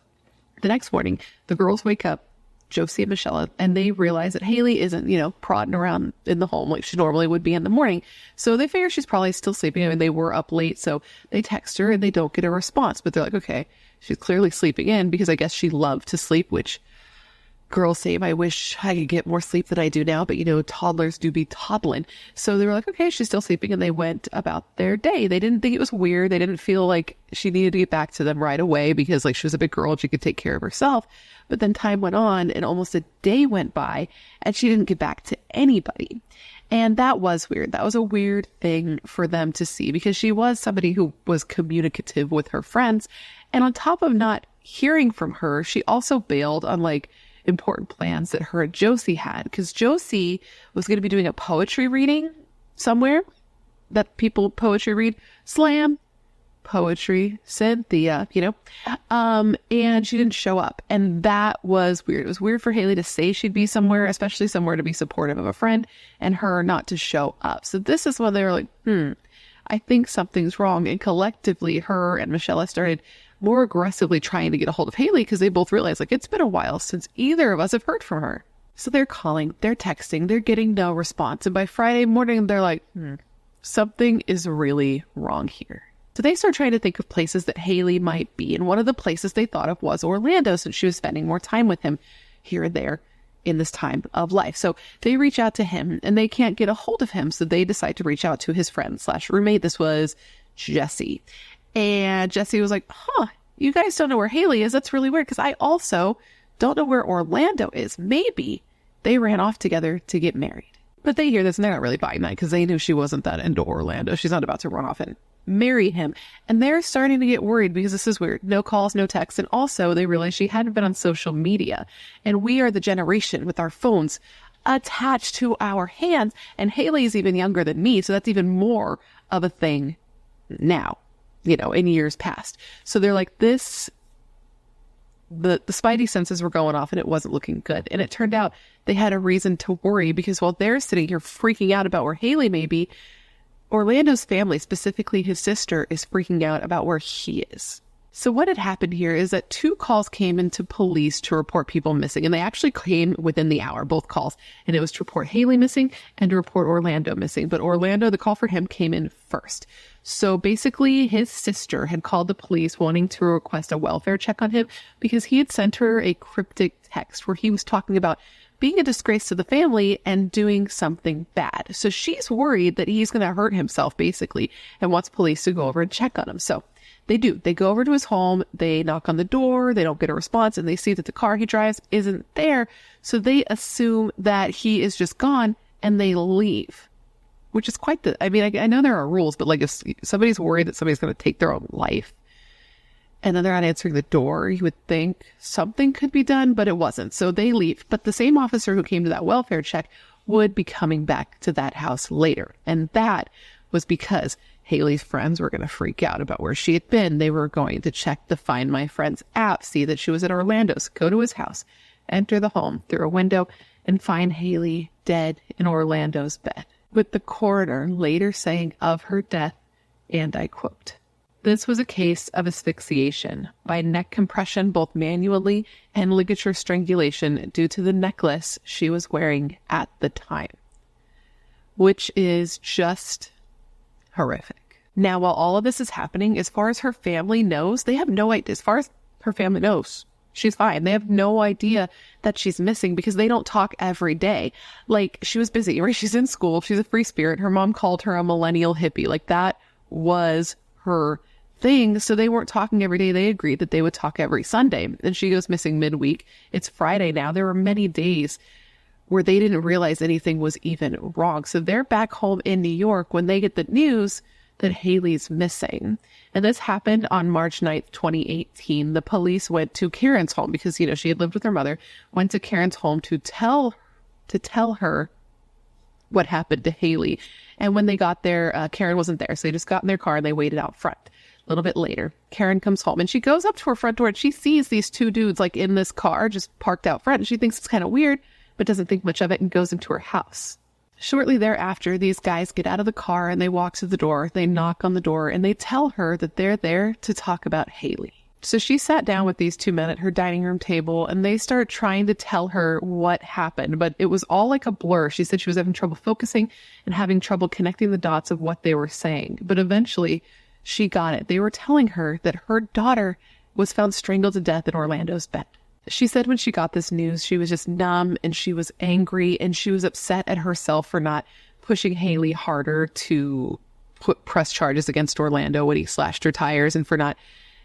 the next morning, the girls wake up, Josie and Michelle, and they realize that Haley isn't, prodding around in the home like she normally would be in the morning. So they figure she's probably still sleeping. I mean, they were up late, so they text her and they don't get a response. But they're like, okay, she's clearly sleeping in because I guess she loved to sleep, which girls say, I wish I could get more sleep than I do now. But, toddlers do be toddling. So they were like, okay, she's still sleeping. And they went about their day. They didn't think it was weird. They didn't feel like she needed to get back to them right away because she was a big girl and she could take care of herself. But then time went on and almost a day went by and she didn't get back to anybody. And that was weird. That was a weird thing for them to see because she was somebody who was communicative with her friends. And on top of not hearing from her, she also bailed on important plans that her and Josie had because Josie was going to be doing a poetry reading somewhere that people poetry read, slam poetry, Cynthia, and she didn't show up. And that was weird. It was weird for Haley to say she'd be somewhere, especially somewhere to be supportive of a friend, and her not to show up. So this is when they were like, I think something's wrong. And collectively, her and Michelle started more aggressively trying to get a hold of Haley because they both realized it's been a while since either of us have heard from her. So they're calling, they're texting, they're getting no response. And by Friday morning, they're like, something is really wrong here. So they start trying to think of places that Haley might be. And one of the places they thought of was Orlando, since she was spending more time with him here and there in this time of life. So they reach out to him and they can't get a hold of him. So they decide to reach out to his friend / roommate. This was Jesse. And Jesse was like, you guys don't know where Haley is. That's really weird because I also don't know where Orlando is. Maybe they ran off together to get married. But they hear this and they're not really buying that because they knew she wasn't that into Orlando. She's not about to run off and marry him. And they're starting to get worried because this is weird. No calls, no texts. And also they realize she hadn't been on social media. And we are the generation with our phones attached to our hands. And Haley's even younger than me. So that's even more of a thing now, in years past. So they're like, the spidey senses were going off and it wasn't looking good. And it turned out they had a reason to worry because while they're sitting here freaking out about where Haley may be, Orlando's family, specifically his sister, is freaking out about where he is. So what had happened here is that 2 calls came into police to report people missing. And they actually came within the hour, both calls. And it was to report Haley missing and to report Orlando missing. But Orlando, the call for him came in first. So basically, his sister had called the police wanting to request a welfare check on him because he had sent her a cryptic text where he was talking about being a disgrace to the family and doing something bad. So she's worried that he's going to hurt himself, basically, and wants police to go over and check on him. So They do. They go over to his home. They knock on the door. They don't get a response, and they see that the car he drives isn't there. So they assume that he is just gone, and they leave, which is quite I know there are rules, but like if somebody's worried that somebody's going to take their own life and then they're not answering the door, you would think something could be done, but it wasn't. So they leave. But the same officer who came to that welfare check would be coming back to that house later. And that was because Haley's friends were going to freak out about where she had been. They were going to check the Find My Friends app, see that she was at Orlando's, go to his house, enter the home through a window, and find Haley dead in Orlando's bed, with the coroner later saying of her death, and I quote, "This was a case of asphyxiation by neck compression, both manually and ligature strangulation due to the necklace she was wearing at the time," which is just horrific. Now, while all of this is happening, as far as her family knows, they have no idea. As far as her family knows, she's fine. They have no idea that she's missing because they don't talk every day. Like, she was busy, right? She's in school. She's a free spirit. Her mom called her a millennial hippie. Like, that was her thing. So they weren't talking every day. They agreed that they would talk every Sunday. And she goes missing midweek. It's Friday now. There were many days where they didn't realize anything was even wrong. So they're back home in New York when they get the news that Haley's missing. And this happened on March 9th, 2018. The police went to Karen's home because, she had lived with her mother, went to Karen's home to tell her what happened to Haley. And when they got there, Karen wasn't there. So they just got in their car and they waited out front. A little bit later, Karen comes home and she goes up to her front door and she sees these two dudes like in this car just parked out front. And she thinks it's kind of weird, but doesn't think much of it and goes into her house. Shortly thereafter, these guys get out of the car and they walk to the door. They knock on the door and they tell her that they're there to talk about Haley. So she sat down with these two men at her dining room table and they started trying to tell her what happened, but it was all like a blur. She said she was having trouble focusing and having trouble connecting the dots of what they were saying. But eventually she got it. They were telling her that her daughter was found strangled to death in Orlando's bed. She said when she got this news, she was just numb and she was angry and she was upset at herself for not pushing Haley harder to press charges against Orlando when he slashed her tires, and for not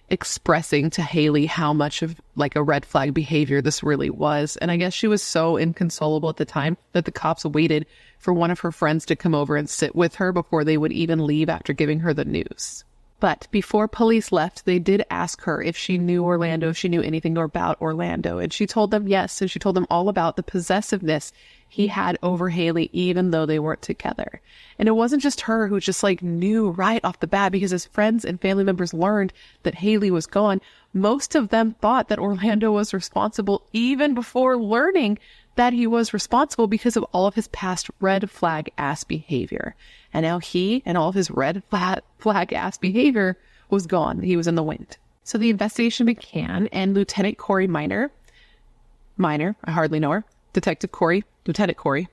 expressing to Haley how much of like a red flag behavior this really was. And I guess she was so inconsolable at the time that the cops waited for one of her friends to come over and sit with her before they would even leave after giving her the news. But before police left, they did ask her if she knew Orlando, if she knew anything about Orlando. And she told them yes. And she told them all about the possessiveness he had over Haley, even though they weren't together. And it wasn't just her who just like knew right off the bat, because as friends and family members learned that Haley was gone, most of them thought that Orlando was responsible even before learning that he was responsible because of all of his past red flag ass behavior. And now he and all of his red flag ass behavior was gone. He was in the wind. So the investigation began, and Lieutenant Corey Minor, I hardly know her, Detective Corey, Lieutenant Corey,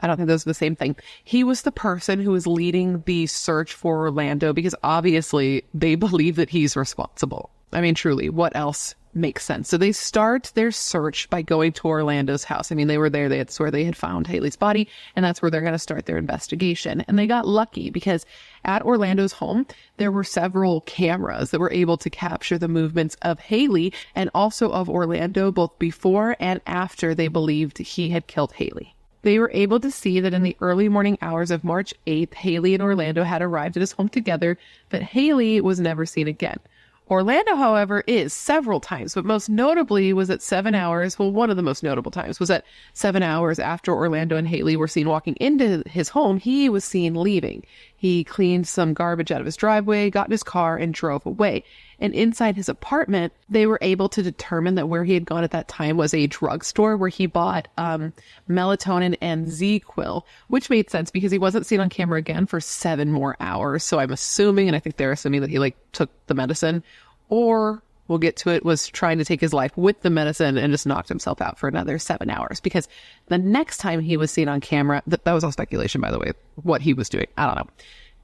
I don't think those are the same thing. He was the person who was leading the search for Orlando because obviously they believe that he's responsible. I mean, truly, what else makes sense? So they start their search by going to Orlando's house. I mean, they were there. That's where they had found Haley's body, and that's where they're going to start their investigation. And they got lucky because at Orlando's home, there were several cameras that were able to capture the movements of Haley and also of Orlando, both before and after they believed he had killed Haley. They were able to see that in the early morning hours of March 8th, Haley and Orlando had arrived at his home together, but Haley was never seen again. Orlando, however, is several times, but most notably was at 7 hours. Well, one of the most notable times was at 7 hours after Orlando and Haley were seen walking into his home, he was seen leaving. He cleaned some garbage out of his driveway, got in his car, and drove away. And inside his apartment, they were able to determine that where he had gone at that time was a drugstore where he bought melatonin and ZQuil, which made sense because he wasn't seen on camera again for 7 more hours. So I'm assuming, and I think they're assuming, that he took the medicine, or we'll get to it, was trying to take his life with the medicine and just knocked himself out for another 7 hours. Because the next time he was seen on camera, that was all speculation, by the way, what he was doing. I don't know.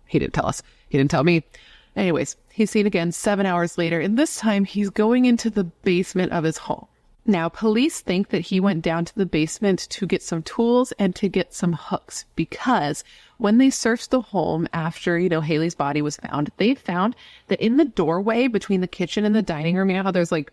He didn't tell us. He didn't tell me. Anyways, he's seen again 7 hours later, and this time he's going into the basement of his home. Now, police think that he went down to the basement to get some tools and to get some hooks, because when they searched the home after, Haley's body was found, they found that in the doorway between the kitchen and the dining room, how there's like,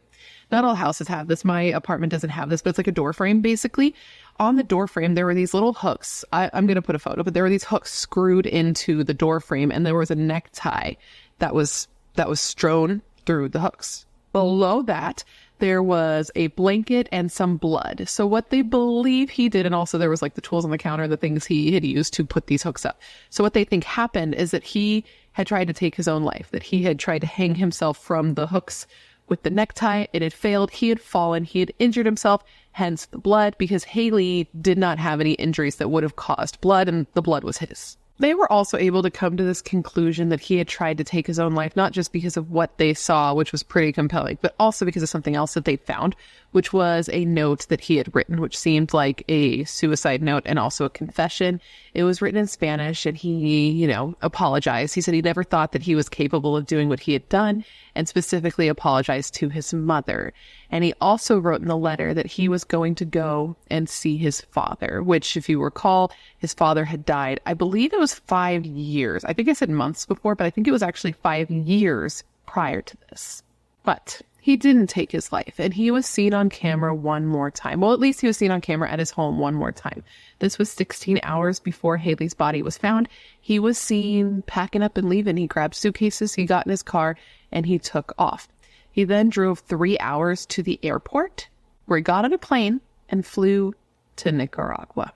not all houses have this. My apartment doesn't have this, but it's like a door frame, basically. On the door frame, there were these little hooks. I'm going to put a photo, but there were these hooks screwed into the door frame, and there was a necktie that was strewn through the hooks. Below that, there was a blanket and some blood. So what they believe he did, and also there was like the tools on the counter, the things he had used to put these hooks up. So what they think happened is that he had tried to take his own life, that he had tried to hang himself from the hooks with the necktie. It had failed. He had fallen. He had injured himself, hence the blood, because Haley did not have any injuries that would have caused blood, and the blood was his. They were also able to come to this conclusion that he had tried to take his own life, not just because of what they saw, which was pretty compelling, but also because of something else that they found, which was a note that he had written, which seemed like a suicide note and also a confession. It was written in Spanish, and he, apologized. He said he never thought that he was capable of doing what he had done, and specifically apologized to his mother. And he also wrote in the letter that he was going to go and see his father, which, if you recall, his father had died. I believe it was 5 years. I think I said months before, but I think it was actually 5 years prior to this. But he didn't take his life, and he was seen on camera one more time. Well, at least he was seen on camera at his home one more time. This was 16 hours before Haley's body was found. He was seen packing up and leaving. He grabbed suitcases, he got in his car, and he took off. He then drove 3 hours to the airport, where he got on a plane and flew to Nicaragua.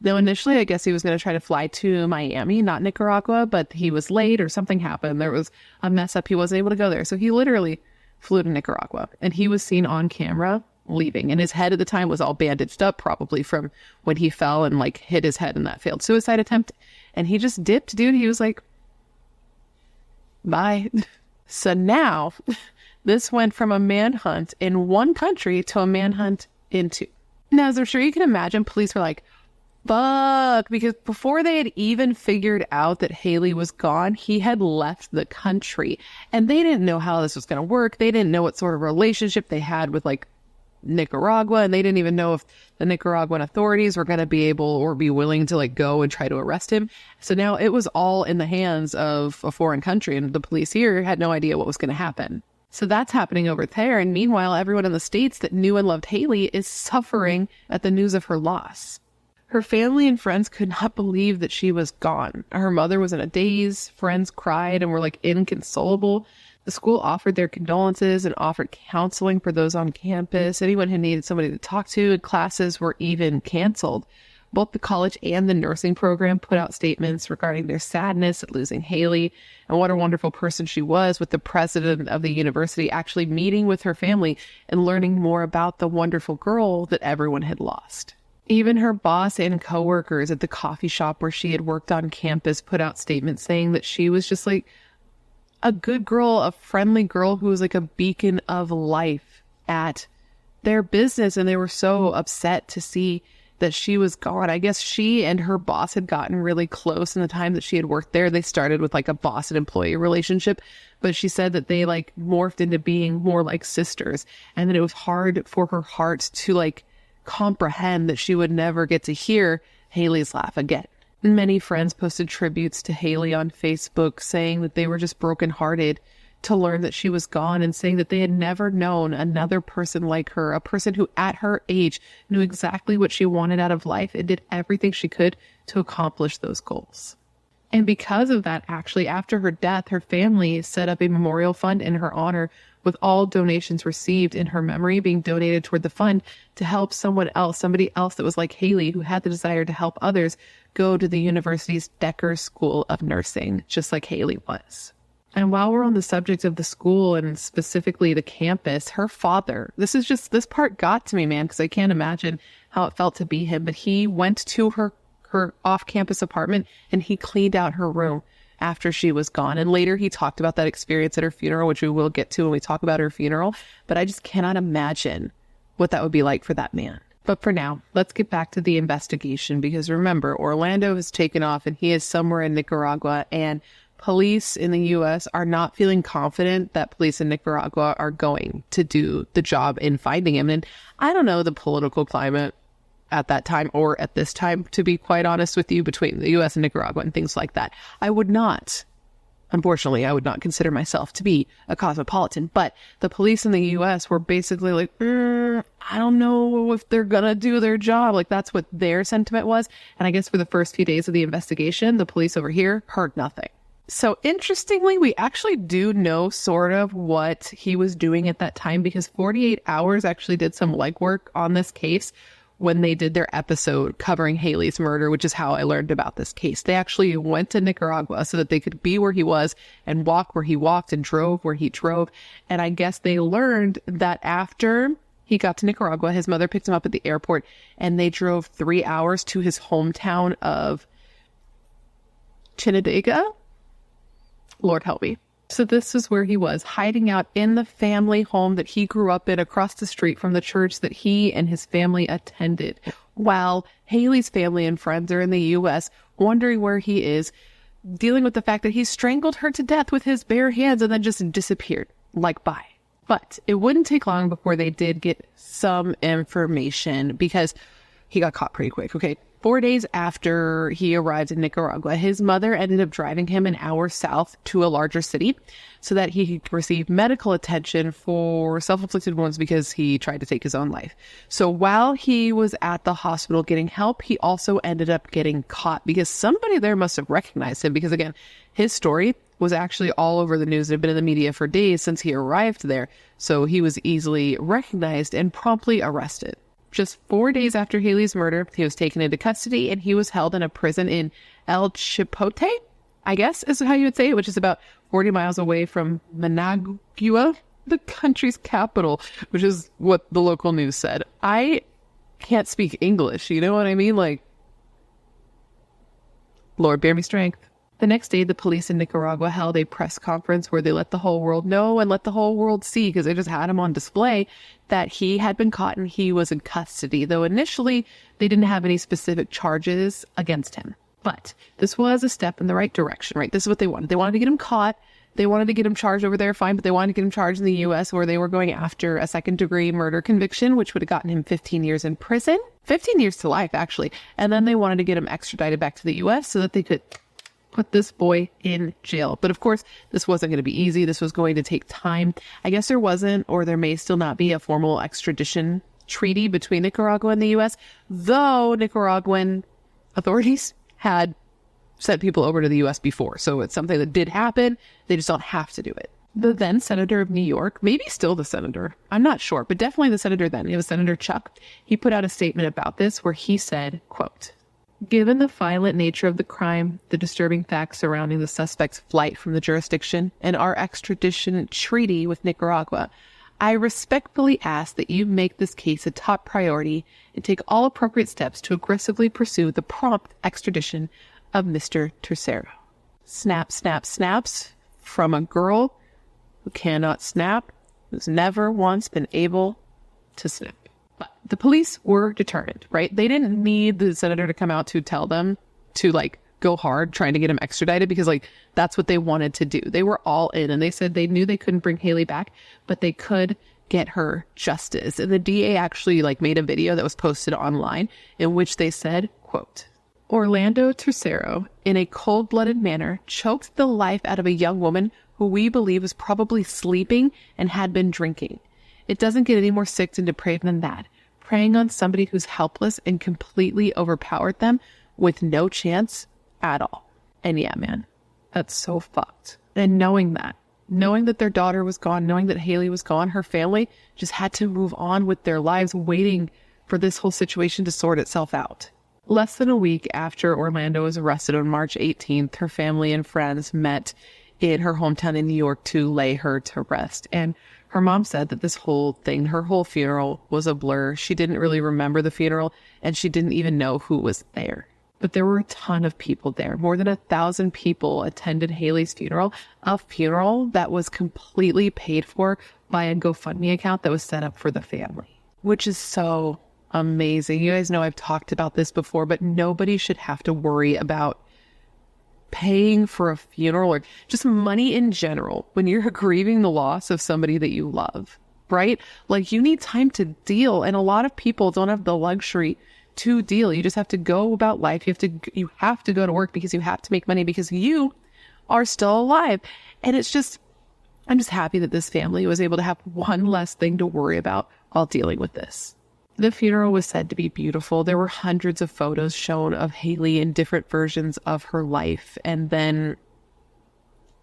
Though initially, I guess he was going to try to fly to Miami, not Nicaragua, but he was late or something happened. There was a mess up. He wasn't able to go there. So he literally flew to Nicaragua, and he was seen on camera leaving. And his head at the time was all bandaged up, probably from when he fell and hit his head in that failed suicide attempt. And he just dipped, dude. He was like, bye. So now this went from a manhunt in one country to a manhunt in two. Now, as I'm sure you can imagine, police were like, fuck, because before they had even figured out that Haley was gone, he had left the country, and they didn't know how this was going to work. They didn't know what sort of relationship they had with Nicaragua, and they didn't even know if the Nicaraguan authorities were going to be able or be willing to go and try to arrest him. So now it was all in the hands of a foreign country, and the police here had no idea what was going to happen. So that's happening over there, and meanwhile, everyone in the States that knew and loved Haley is suffering at the news of her loss. Her family and friends could not believe that she was gone. Her mother was in a daze. Friends cried and were inconsolable. The school offered their condolences and offered counseling for those on campus. Anyone who needed somebody to talk to, and classes were even canceled. Both the college and the nursing program put out statements regarding their sadness at losing Haley and what a wonderful person she was, with the president of the university actually meeting with her family and learning more about the wonderful girl that everyone had lost. Even her boss and coworkers at the coffee shop where she had worked on campus put out statements saying that she was just a good girl, a friendly girl who was a beacon of life at their business. And they were so upset to see that she was gone. I guess she and her boss had gotten really close in the time that she had worked there. They started with a boss and employee relationship, but she said that they morphed into being more like sisters, and that it was hard for her heart to comprehend that she would never get to hear Haley's laugh again. Many friends posted tributes to Haley on Facebook, saying that they were just brokenhearted to learn that she was gone, and saying that they had never known another person like her, a person who at her age knew exactly what she wanted out of life and did everything she could to accomplish those goals. And because of that, actually, after her death, her family set up a memorial fund in her honor, with all donations received in her memory being donated toward the fund to help somebody else that was like Haley, who had the desire to help others, go to the university's Decker School of Nursing, just like Haley was. And while we're on the subject of the school and specifically the campus, her father, this part got to me, man, because I can't imagine how it felt to be him, but he went to her off-campus apartment and he cleaned out her room after she was gone. And later he talked about that experience at her funeral, which we will get to when we talk about her funeral. But I just cannot imagine what that would be like for that man. But for now, let's get back to the investigation, because remember, Orlando has taken off and he is somewhere in Nicaragua. And police in the U.S. are not feeling confident that police in Nicaragua are going to do the job in finding him. And I don't know the political climate at that time or at this time, to be quite honest with you, between the U.S. and Nicaragua and things like that. Unfortunately, I would not consider myself to be a cosmopolitan, but the police in the U.S. were basically like, I don't know if they're going to do their job. Like, that's what their sentiment was. And I guess for the first few days of the investigation, the police over here heard nothing. So interestingly, we actually do know sort of what he was doing at that time, because 48 Hours actually did some legwork on this case when they did their episode covering Haley's murder, which is how I learned about this case. They actually went to Nicaragua so that they could be where he was and walk where he walked and drove where he drove. And I guess they learned that after he got to Nicaragua, his mother picked him up at the airport and they drove 3 hours to his hometown of Chinandega. Lord help me. So this is where he was, hiding out in the family home that he grew up in across the street from the church that he and his family attended, while Haley's family and friends are in the U.S. wondering where he is, dealing with the fact that he strangled her to death with his bare hands and then just disappeared, like bye. But it wouldn't take long before they did get some information, because he got caught pretty quick. Okay. 4 days after he arrived in Nicaragua, his mother ended up driving him an hour south to a larger city so that he could receive medical attention for self-inflicted wounds because he tried to take his own life. So while he was at the hospital getting help, he also ended up getting caught because somebody there must have recognized him, because again, his story was actually all over the news and had been in the media for days since he arrived there. So he was easily recognized and promptly arrested. Just 4 days after Haley's murder, he was taken into custody and he was held in a prison in El Chipote, I guess is how you would say it, which is about 40 miles away from Managua, the country's capital, which is what the local news said. I can't speak English, you know what I mean? Like, Lord, bear me strength. The next day, the police in Nicaragua held a press conference where they let the whole world know and let the whole world see, because they just had him on display, that he had been caught and he was in custody, though initially they didn't have any specific charges against him. But this was a step in the right direction, right? This is what they wanted. They wanted to get him caught. They wanted to get him charged over there, fine, but they wanted to get him charged in the U.S. where they were going after a second-degree murder conviction, which would have gotten him 15 years in prison. 15 years to life, actually. And then they wanted to get him extradited back to the U.S. so that they could put this boy in jail. But of course, this wasn't going to be easy. This was going to take time. I guess there wasn't, or there may still not be, a formal extradition treaty between Nicaragua and the U.S., though Nicaraguan authorities had sent people over to the U.S. before. So it's something that did happen. They just don't have to do it. The then senator of New York, maybe still the senator, I'm not sure, but definitely the senator then, it was Senator Chuck. He put out a statement about this where he said, quote, "Given the violent nature of the crime, the disturbing facts surrounding the suspect's flight from the jurisdiction, and our extradition treaty with Nicaragua, I respectfully ask that you make this case a top priority and take all appropriate steps to aggressively pursue the prompt extradition of Mr. Tercero." Snap, snap, snaps from a girl who cannot snap, who's never once been able to snap. But the police were determined, right? They didn't need the senator to come out to tell them to go hard trying to get him extradited, because that's what they wanted to do. They were all in, and they said they knew they couldn't bring Haley back, but they could get her justice. And the DA actually made a video that was posted online in which they said, quote, "Orlando Tercero, in a cold-blooded manner, choked the life out of a young woman who we believe was probably sleeping and had been drinking. It doesn't get any more sick and depraved than that. Preying on somebody who's helpless and completely overpowered them with no chance at all." And yeah, man, that's so fucked. And knowing that their daughter was gone, knowing that Haley was gone, her family just had to move on with their lives, waiting for this whole situation to sort itself out. Less than a week after Orlando was arrested on March 18th, her family and friends met in her hometown in New York to lay her to rest. And her mom said that this whole thing, her whole funeral, was a blur. She didn't really remember the funeral, and she didn't even know who was there. But there were a ton of people there. More than 1,000 people attended Haley's funeral, a funeral that was completely paid for by a GoFundMe account that was set up for the family, which is so amazing. You guys know I've talked about this before, but nobody should have to worry about paying for a funeral or just money in general when you're grieving the loss of somebody that you love, right? Like, you need time to deal. And a lot of people don't have the luxury to deal. You just have to go about life. You have to go to work because you have to make money because you are still alive. And I'm just happy that this family was able to have one less thing to worry about while dealing with this. The funeral was said to be beautiful. There were hundreds of photos shown of Haley in different versions of her life. And then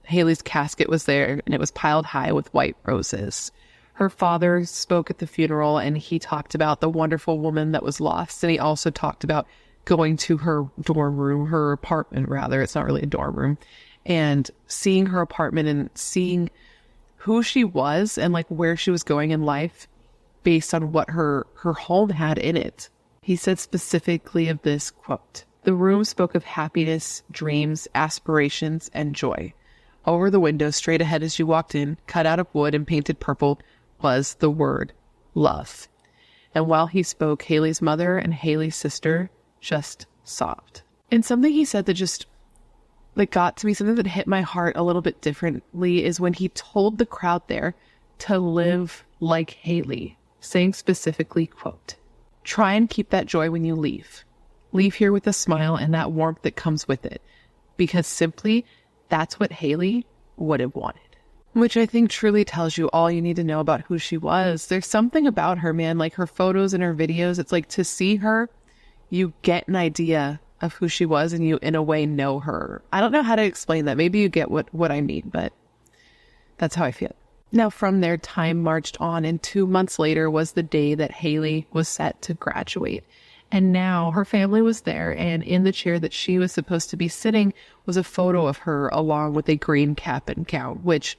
Haley's casket was there and it was piled high with white roses. Her father spoke at the funeral and he talked about the wonderful woman that was lost. And he also talked about going to her dorm room, her apartment rather. It's not really a dorm room. And seeing her apartment and seeing who she was and like where she was going in life based on what her home had in it. He said specifically of this quote, "The room spoke of happiness, dreams, aspirations, and joy. Over the window, straight ahead as you walked in, cut out of wood and painted purple, was the word love." And while he spoke, Haley's mother and Haley's sister just sobbed. And something he said that just like got to me, something that hit my heart a little bit differently, is when he told the crowd there to live like Haley, saying specifically, quote, "Try and keep that joy when you leave. Leave here with a smile and that warmth that comes with it, because simply that's what Haley would have wanted." Which I think truly tells you all you need to know about who she was. There's something about her, man, like her photos and her videos. It's like, to see her, you get an idea of who she was and you in a way know her. I don't know how to explain that. Maybe you get what I mean, but that's how I feel. Now from there, time marched on, and 2 months later was the day that Haley was set to graduate. And now her family was there, and in the chair that she was supposed to be sitting was a photo of her along with a green cap and gown, which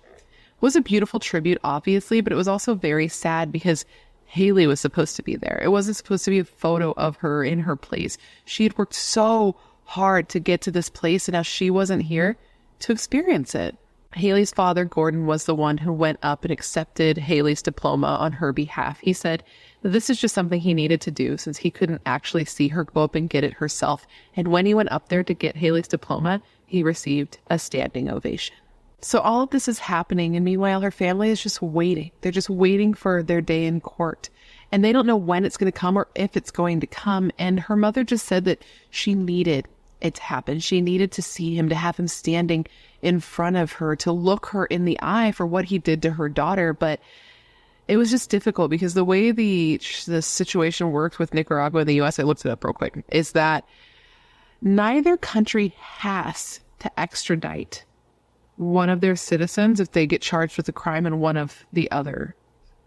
was a beautiful tribute, obviously, but it was also very sad because Haley was supposed to be there. It wasn't supposed to be a photo of her in her place. She had worked so hard to get to this place, and now she wasn't here to experience it. Haley's father, Gordon, was the one who went up and accepted Haley's diploma on her behalf. He said that this is just something he needed to do since he couldn't actually see her go up and get it herself. And when he went up there to get Haley's diploma, he received a standing ovation. So all of this is happening, and meanwhile, her family is just waiting. They're just waiting for their day in court, and they don't know when it's going to come or if it's going to come. And her mother just said that she needed it to happen. She needed to see him, to have him standing in front of her, to look her in the eye for what he did to her daughter. But it was just difficult because the way the situation worked with Nicaragua and the U.S., I looked it up real quick, is that neither country has to extradite one of their citizens if they get charged with a crime in one of the other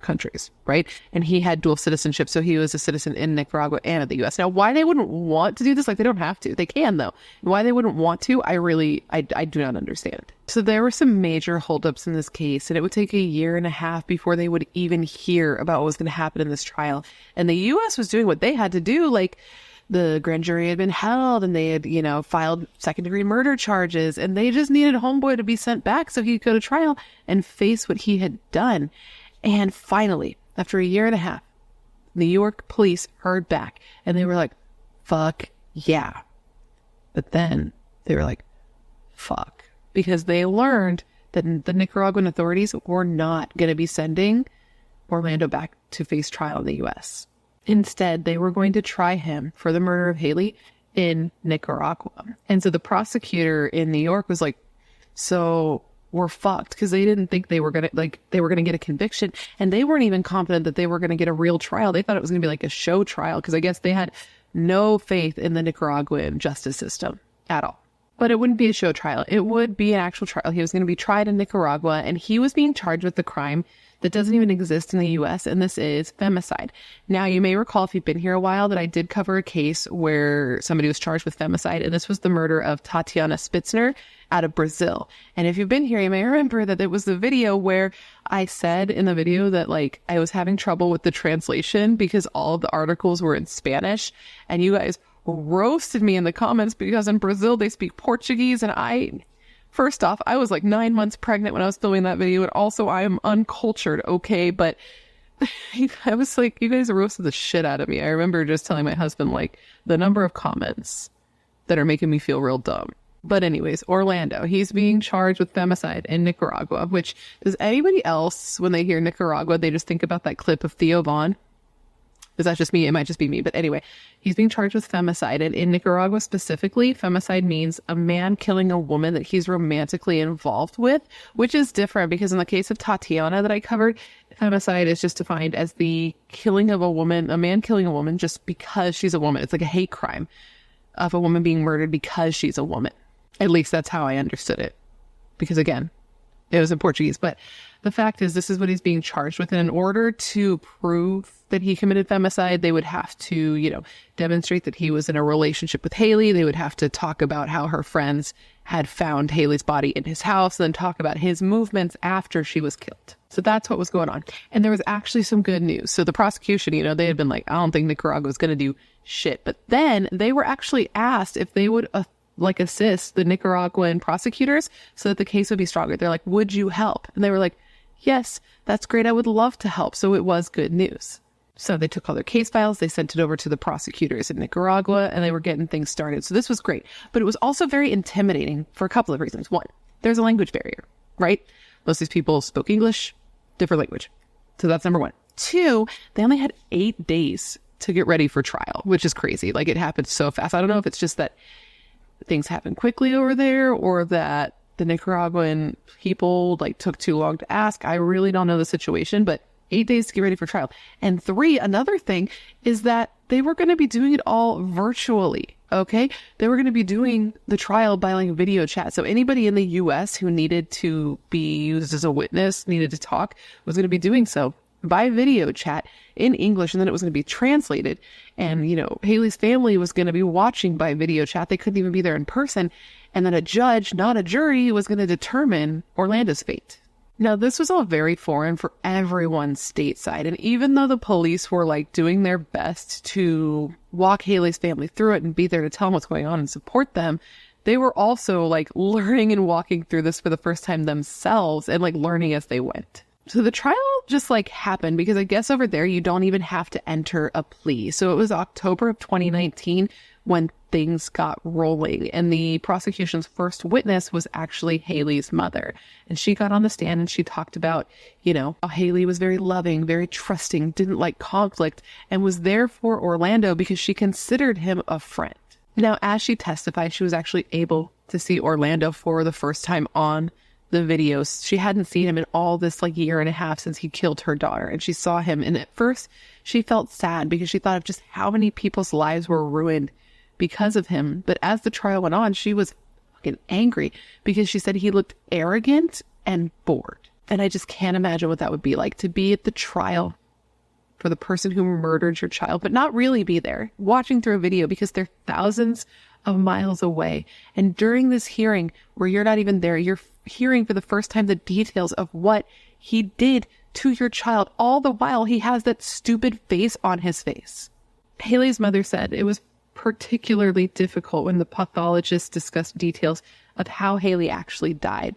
countries, right? And he had dual citizenship, so he was a citizen in Nicaragua and in the U.S. Now, why they wouldn't want to do this, like, they don't have to. They can, though. Why they wouldn't want to, I do not understand. So there were some major holdups in this case, and it would take 1.5 years before they would even hear about what was going to happen in this trial. And the U.S. was doing what they had to do, like, the grand jury had been held and they had, filed second-degree murder charges, and they just needed Homeboy to be sent back so he could go to trial and face what he had done. And finally, after 1.5 years, New York police heard back and they were like, fuck yeah. But then they were like, fuck, because they learned that the Nicaraguan authorities were not going to be sending Orlando back to face trial in the U.S. Instead, they were going to try him for the murder of Haley in Nicaragua. And so the prosecutor in New York was like, so we're fucked, because they didn't think they were going to get a conviction, and they weren't even confident that they were going to get a real trial. They thought it was going to be like a show trial, because I guess they had no faith in the Nicaraguan justice system at all. But it wouldn't be a show trial. It would be an actual trial. He was going to be tried in Nicaragua, and he was being charged with the crime that doesn't even exist in the U.S., and this is femicide. Now, you may recall, if you've been here a while, that I did cover a case where somebody was charged with femicide, and this was the murder of Tatiana Spitzner out of Brazil. And if you've been here, you may remember that it was the video where I said in the video that, like, I was having trouble with the translation because all of the articles were in Spanish, and you guys roasted me in the comments because in Brazil they speak Portuguese, and first off, I was like 9 months pregnant when I was filming that video, and also I am uncultured, okay? But I was like, you guys roasted the shit out of me. I remember just telling my husband, like, the number of comments that are making me feel real dumb But anyways, Orlando, he's being charged with femicide in Nicaragua, which does anybody else, when they hear Nicaragua, they just think about that clip of Theo Vaughn? Is that just me? It might just be me. But anyway, he's being charged with femicide. And in Nicaragua specifically, femicide means a man killing a woman that he's romantically involved with, which is different because in the case of Tatiana that I covered, femicide is just defined as the killing of a woman, a man killing a woman just because she's a woman. It's like a hate crime of a woman being murdered because she's a woman. At least that's how I understood it. Because again, it was in Portuguese. But the fact is, this is what he's being charged with. And in order to prove that he committed femicide, they would have to, demonstrate that he was in a relationship with Haley. They would have to talk about how her friends had found Haley's body in his house, and then talk about his movements after she was killed. So that's what was going on. And there was actually some good news. So the prosecution, they had been like, I don't think Nicaragua is going to do shit. But then they were actually asked if they would assist the Nicaraguan prosecutors so that the case would be stronger. They're like, would you help? And they were like, yes, that's great. I would love to help. So it was good news. So they took all their case files, they sent it over to the prosecutors in Nicaragua, and they were getting things started. So this was great. But it was also very intimidating for a couple of reasons. One, there's a language barrier, right? Most of these people spoke English, different language. So that's number one. Two, they only had 8 days to get ready for trial, which is crazy. Like, it happened so fast. I don't know if it's just that things happen quickly over there or that the Nicaraguan people took too long to ask. I really don't know the situation, but 8 days to get ready for trial. And three, another thing is that they were going to be doing it all virtually. Okay. They were going to be doing the trial by video chat. So anybody in the US who needed to be used as a witness, needed to talk, was going to be doing so by video chat in English, and then it was going to be translated. And, Haley's family was going to be watching by video chat. They couldn't even be there in person. And then a judge, not a jury, was going to determine Orlando's fate. Now, this was all very foreign for everyone stateside. And even though the police were doing their best to walk Haley's family through it and be there to tell them what's going on and support them, they were also learning and walking through this for the first time themselves and learning as they went. So the trial just happened because I guess over there you don't even have to enter a plea. So it was October of 2019 when things got rolling, and the prosecution's first witness was actually Haley's mother. And she got on the stand and she talked about, how Haley was very loving, very trusting, didn't like conflict, and was there for Orlando because she considered him a friend. Now, as she testified, she was actually able to see Orlando for the first time on the videos. She hadn't seen him in all this year and a half since he killed her daughter, and she saw him, and at first she felt sad because she thought of just how many people's lives were ruined because of him. But as the trial went on, she was fucking angry because she said he looked arrogant and bored. And I just can't imagine what that would be like to be at the trial for the person who murdered your child, but not really be there watching through a video because they're thousands of miles away. And during this hearing where you're not even there, you're hearing for the first time the details of what he did to your child, all the while he has that stupid face on his face. Haley's mother said it was particularly difficult when the pathologist discussed details of how Haley actually died.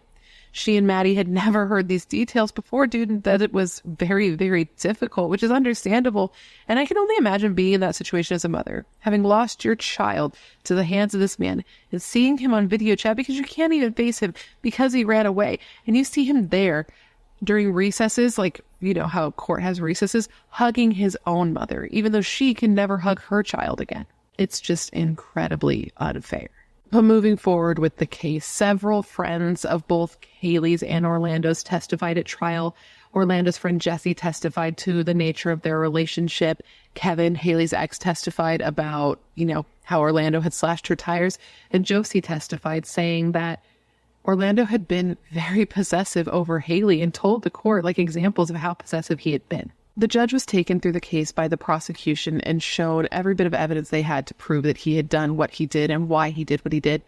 She and Maddie had never heard these details before, dude, and that it was very, very difficult, which is understandable. And I can only imagine being in that situation as a mother, having lost your child to the hands of this man and seeing him on video chat because you can't even face him because he ran away. And you see him there during recesses, how court has recesses, hugging his own mother, even though she can never hug her child again. It's just incredibly unfair. But moving forward with the case, several friends of both Haley's and Orlando's testified at trial. Orlando's friend Jesse testified to the nature of their relationship. Kevin, Haley's ex, testified about, how Orlando had slashed her tires. And Josie testified saying that Orlando had been very possessive over Haley and told the court examples of how possessive he had been. The judge was taken through the case by the prosecution and showed every bit of evidence they had to prove that he had done what he did and why he did what he did.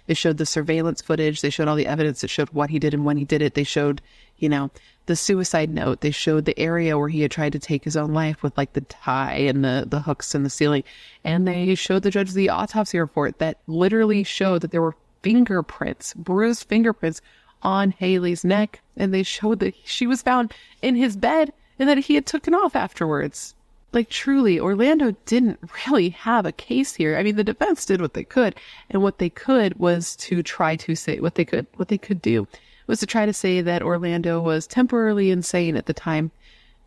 They showed the surveillance footage. They showed all the evidence that showed what he did and when he did it. They showed, the suicide note. They showed the area where he had tried to take his own life with the tie and the hooks in the ceiling. And they showed the judge the autopsy report that literally showed that there were fingerprints, bruised fingerprints on Haley's neck. And they showed that she was found in his bed and that he had taken off afterwards. Like, truly, Orlando didn't really have a case here. I mean, the defense did what they could, and what they could was to try to say what they could do was to try to say that Orlando was temporarily insane at the time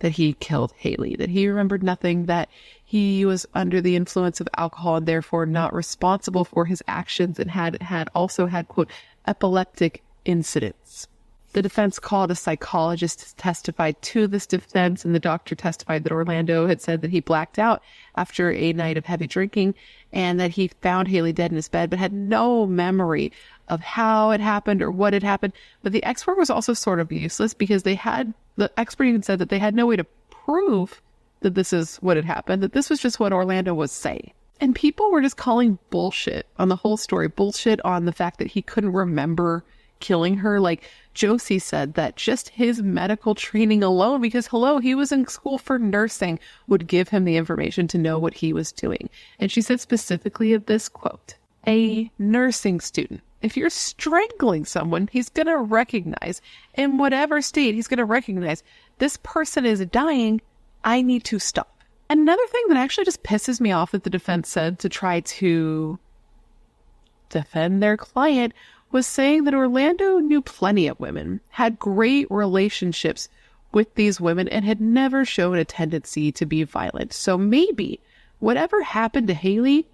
that he killed Haley, that he remembered nothing, that he was under the influence of alcohol and therefore not responsible for his actions, and had also had, quote, epileptic incidents. The defense called a psychologist to testify to this defense, and the doctor testified that Orlando had said that he blacked out after a night of heavy drinking and that he found Haley dead in his bed, but had no memory of how it happened or what had happened. But the expert was also sort of useless because the expert even said that they had no way to prove that this is what had happened, that this was just what Orlando was saying. And people were just calling bullshit on the whole story, bullshit on the fact that he couldn't remember killing her. Like, Josie said that just his medical training alone, because he was in school for nursing, would give him the information to know what he was doing. And she said specifically of this, quote, a nursing student, if you're strangling someone, he's going to recognize, in whatever state, he's going to recognize this person is dying. I need to stop. Another thing that actually just pisses me off that the defense said to try to defend their client was saying that Orlando knew plenty of women, had great relationships with these women, and had never shown a tendency to be violent. So maybe whatever happened to Haley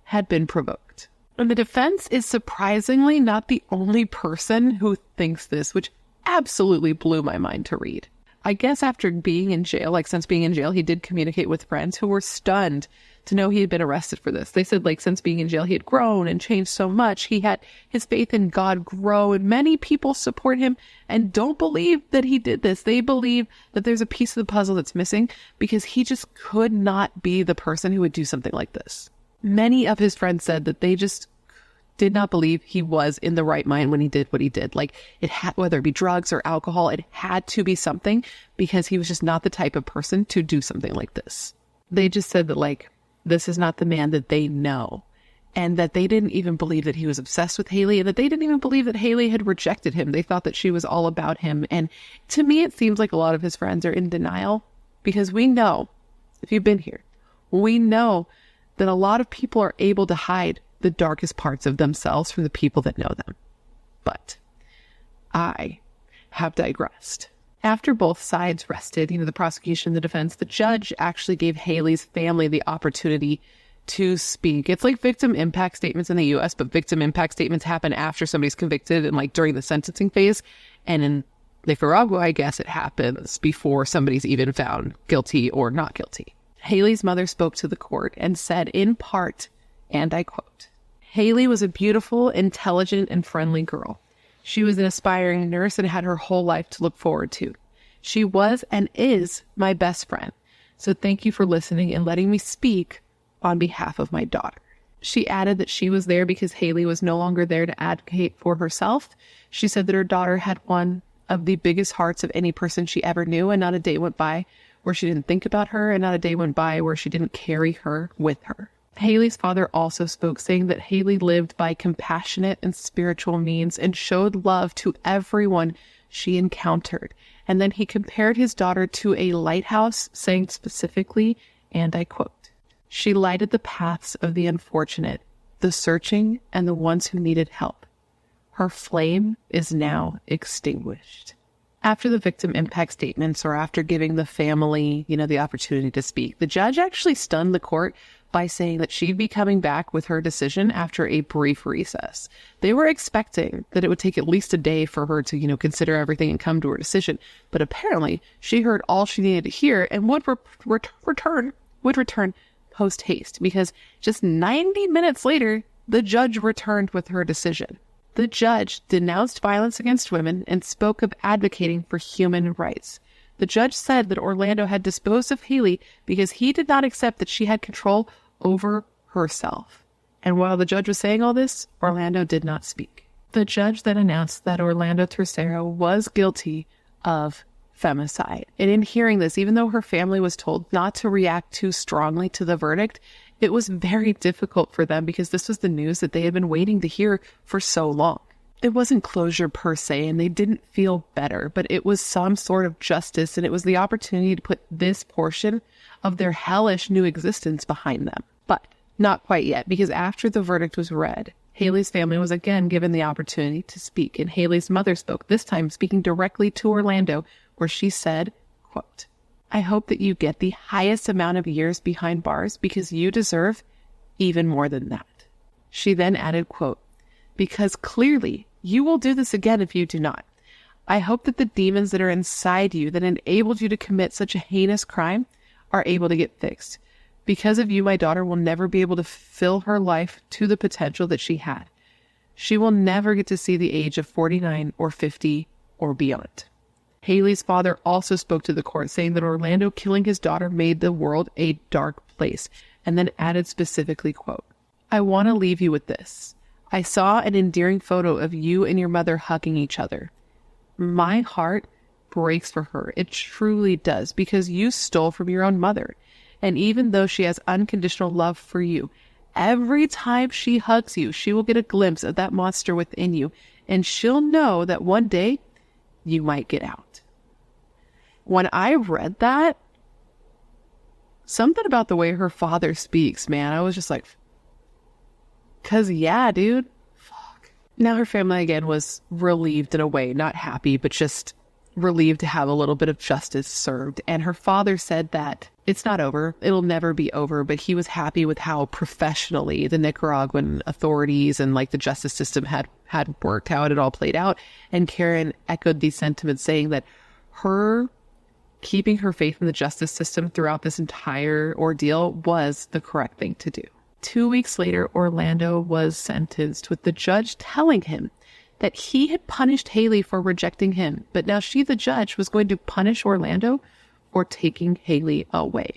had been provoked. And the defense is surprisingly not the only person who thinks this, which absolutely blew my mind to read. I guess after being in jail, since being in jail, he did communicate with friends who were stunned to know he had been arrested for this. They said, since being in jail, he had grown and changed so much. He had his faith in God grow, and many people support him and don't believe that he did this. They believe that there's a piece of the puzzle that's missing because he just could not be the person who would do something like this. Many of his friends said that they just did not believe he was in the right mind when he did what he did. Whether it be drugs or alcohol, it had to be something because he was just not the type of person to do something like this. They just said that this is not the man that they know, and that they didn't even believe that he was obsessed with Haley, and that they didn't even believe that Haley had rejected him. They thought that she was all about him. And to me, it seems like a lot of his friends are in denial because we know, if you've been here, we know that a lot of people are able to hide the darkest parts of themselves from the people that know them. But I have digressed. After both sides rested, the prosecution, the defense, the judge actually gave Haley's family the opportunity to speak. It's like victim impact statements in the U.S., but victim impact statements happen after somebody's convicted and during the sentencing phase. And in Nicaragua, I guess it happens before somebody's even found guilty or not guilty. Haley's mother spoke to the court and said in part, and I quote, Haley was a beautiful, intelligent, and friendly girl. She was an aspiring nurse and had her whole life to look forward to. She was and is my best friend. So thank you for listening and letting me speak on behalf of my daughter. She added that she was there because Haley was no longer there to advocate for herself. She said that her daughter had one of the biggest hearts of any person she ever knew, and not a day went by where she didn't think about her, and not a day went by where she didn't carry her with her. Haley's father also spoke, saying that Haley lived by compassionate and spiritual means and showed love to everyone she encountered. And then he compared his daughter to a lighthouse, saying specifically, and I quote, she lighted the paths of the unfortunate, the searching, and the ones who needed help. Her flame is now extinguished. After the victim impact statements, or after giving the family, the opportunity to speak, the judge actually stunned the court by saying that she'd be coming back with her decision after a brief recess. They were expecting that it would take at least a day for her to, consider everything and come to her decision. But apparently she heard all she needed to hear and would return post haste, because just 90 minutes later, the judge returned with her decision. The judge denounced violence against women and spoke of advocating for human rights. The judge said that Orlando had disposed of Haley because he did not accept that she had control over herself. And while the judge was saying all this, Orlando did not speak. The judge then announced that Orlando Tercero was guilty of femicide. And in hearing this, even though her family was told not to react too strongly to the verdict, it was very difficult for them because this was the news that they had been waiting to hear for so long. it wasn't closure per se, and they didn't feel better, but it was some sort of justice, and it was the opportunity to put this portion of their hellish new existence behind them. But not quite yet, because after the verdict was read, Haley's family was again given the opportunity to speak, and Haley's mother spoke, this time speaking directly to Orlando, where she said, quote, "I hope that you get the highest amount of years behind bars because you deserve even more than that." She then added, quote, "Because clearly you will do this again if you do not. I hope that the demons that are inside you that enabled you to commit such a heinous crime are able to get fixed. Because of you, my daughter will never be able to fill her life to the potential that she had. She will never get to see the age of 49 or 50 or beyond." Haley's father also spoke to the court, saying that Orlando killing his daughter made the world a dark place, and then added specifically, quote, "I want to leave you with this. I saw an endearing photo of you and your mother hugging each other. My heart breaks for her. It truly does, because you stole from your own mother. And even though she has unconditional love for you, every time she hugs you, she will get a glimpse of that monster within you, and she'll know that one day you might get out." When I read that, something about the way her father speaks, man, I was just like, 'cause yeah, dude, fuck. Now her family again was relieved in a way, not happy, but just relieved to have a little bit of justice served. And her father said that it's not over. It'll never be over. But he was happy with how professionally the Nicaraguan authorities and like the justice system had worked, how it had all played out. And Karen echoed these sentiments, saying that her keeping her faith in the justice system throughout this entire ordeal was the correct thing to do. 2 weeks later, Orlando was sentenced, with the judge telling him that he had punished Haley for rejecting him, but now she, the judge, was going to punish Orlando for taking Haley away.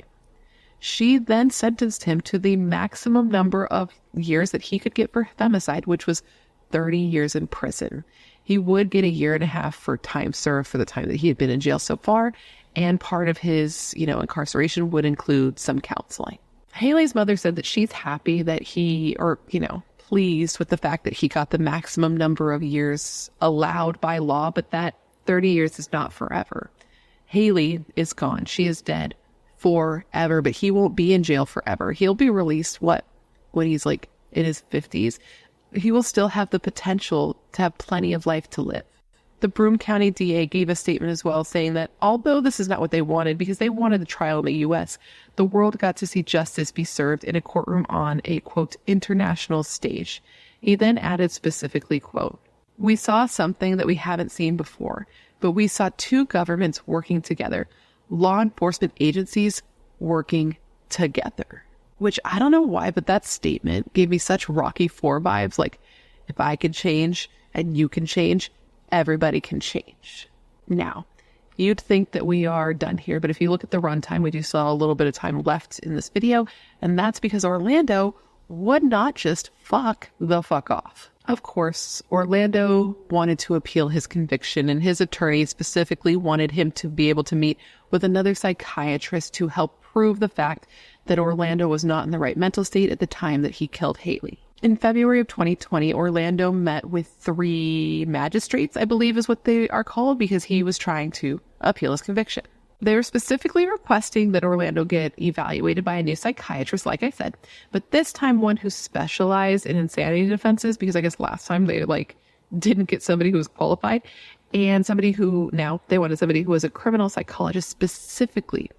She then sentenced him to the maximum number of years that he could get for femicide, which was 30 years in prison. He would get 1.5 years for time served for the time that he had been in jail so far, and part of his, incarceration would include some counseling. Haley's mother said that she's happy that pleased with the fact that he got the maximum number of years allowed by law, but that 30 years is not forever. Haley is gone. She is dead forever, but he won't be in jail forever. He'll be released, when he's like in his 50s. He will still have the potential to have plenty of life to live. The Broome County DA gave a statement as well, saying that although this is not what they wanted, because they wanted the trial in the U.S., the world got to see justice be served in a courtroom on a, quote, international stage. He then added specifically, quote, "We saw something that we haven't seen before, but we saw two governments working together, law enforcement agencies working together." Which I don't know why, but that statement gave me such Rocky IV vibes. Like, if I can change and you can change, everybody can change. Now, you'd think that we are done here, but if you look at the runtime, we do still have a little bit of time left in this video, and that's because Orlando would not just fuck the fuck off. Of course, Orlando wanted to appeal his conviction, and his attorney specifically wanted him to be able to meet with another psychiatrist to help prove the fact that Orlando was not in the right mental state at the time that he killed Haley. In February of 2020, Orlando met with 3 magistrates, I believe is what they are called, because he was trying to appeal his conviction. They were specifically requesting that Orlando get evaluated by a new psychiatrist, like I said, but this time one who specialized in insanity defenses, because I guess last time they didn't get somebody who was qualified, and somebody who now they wanted somebody who was a criminal psychologist specifically.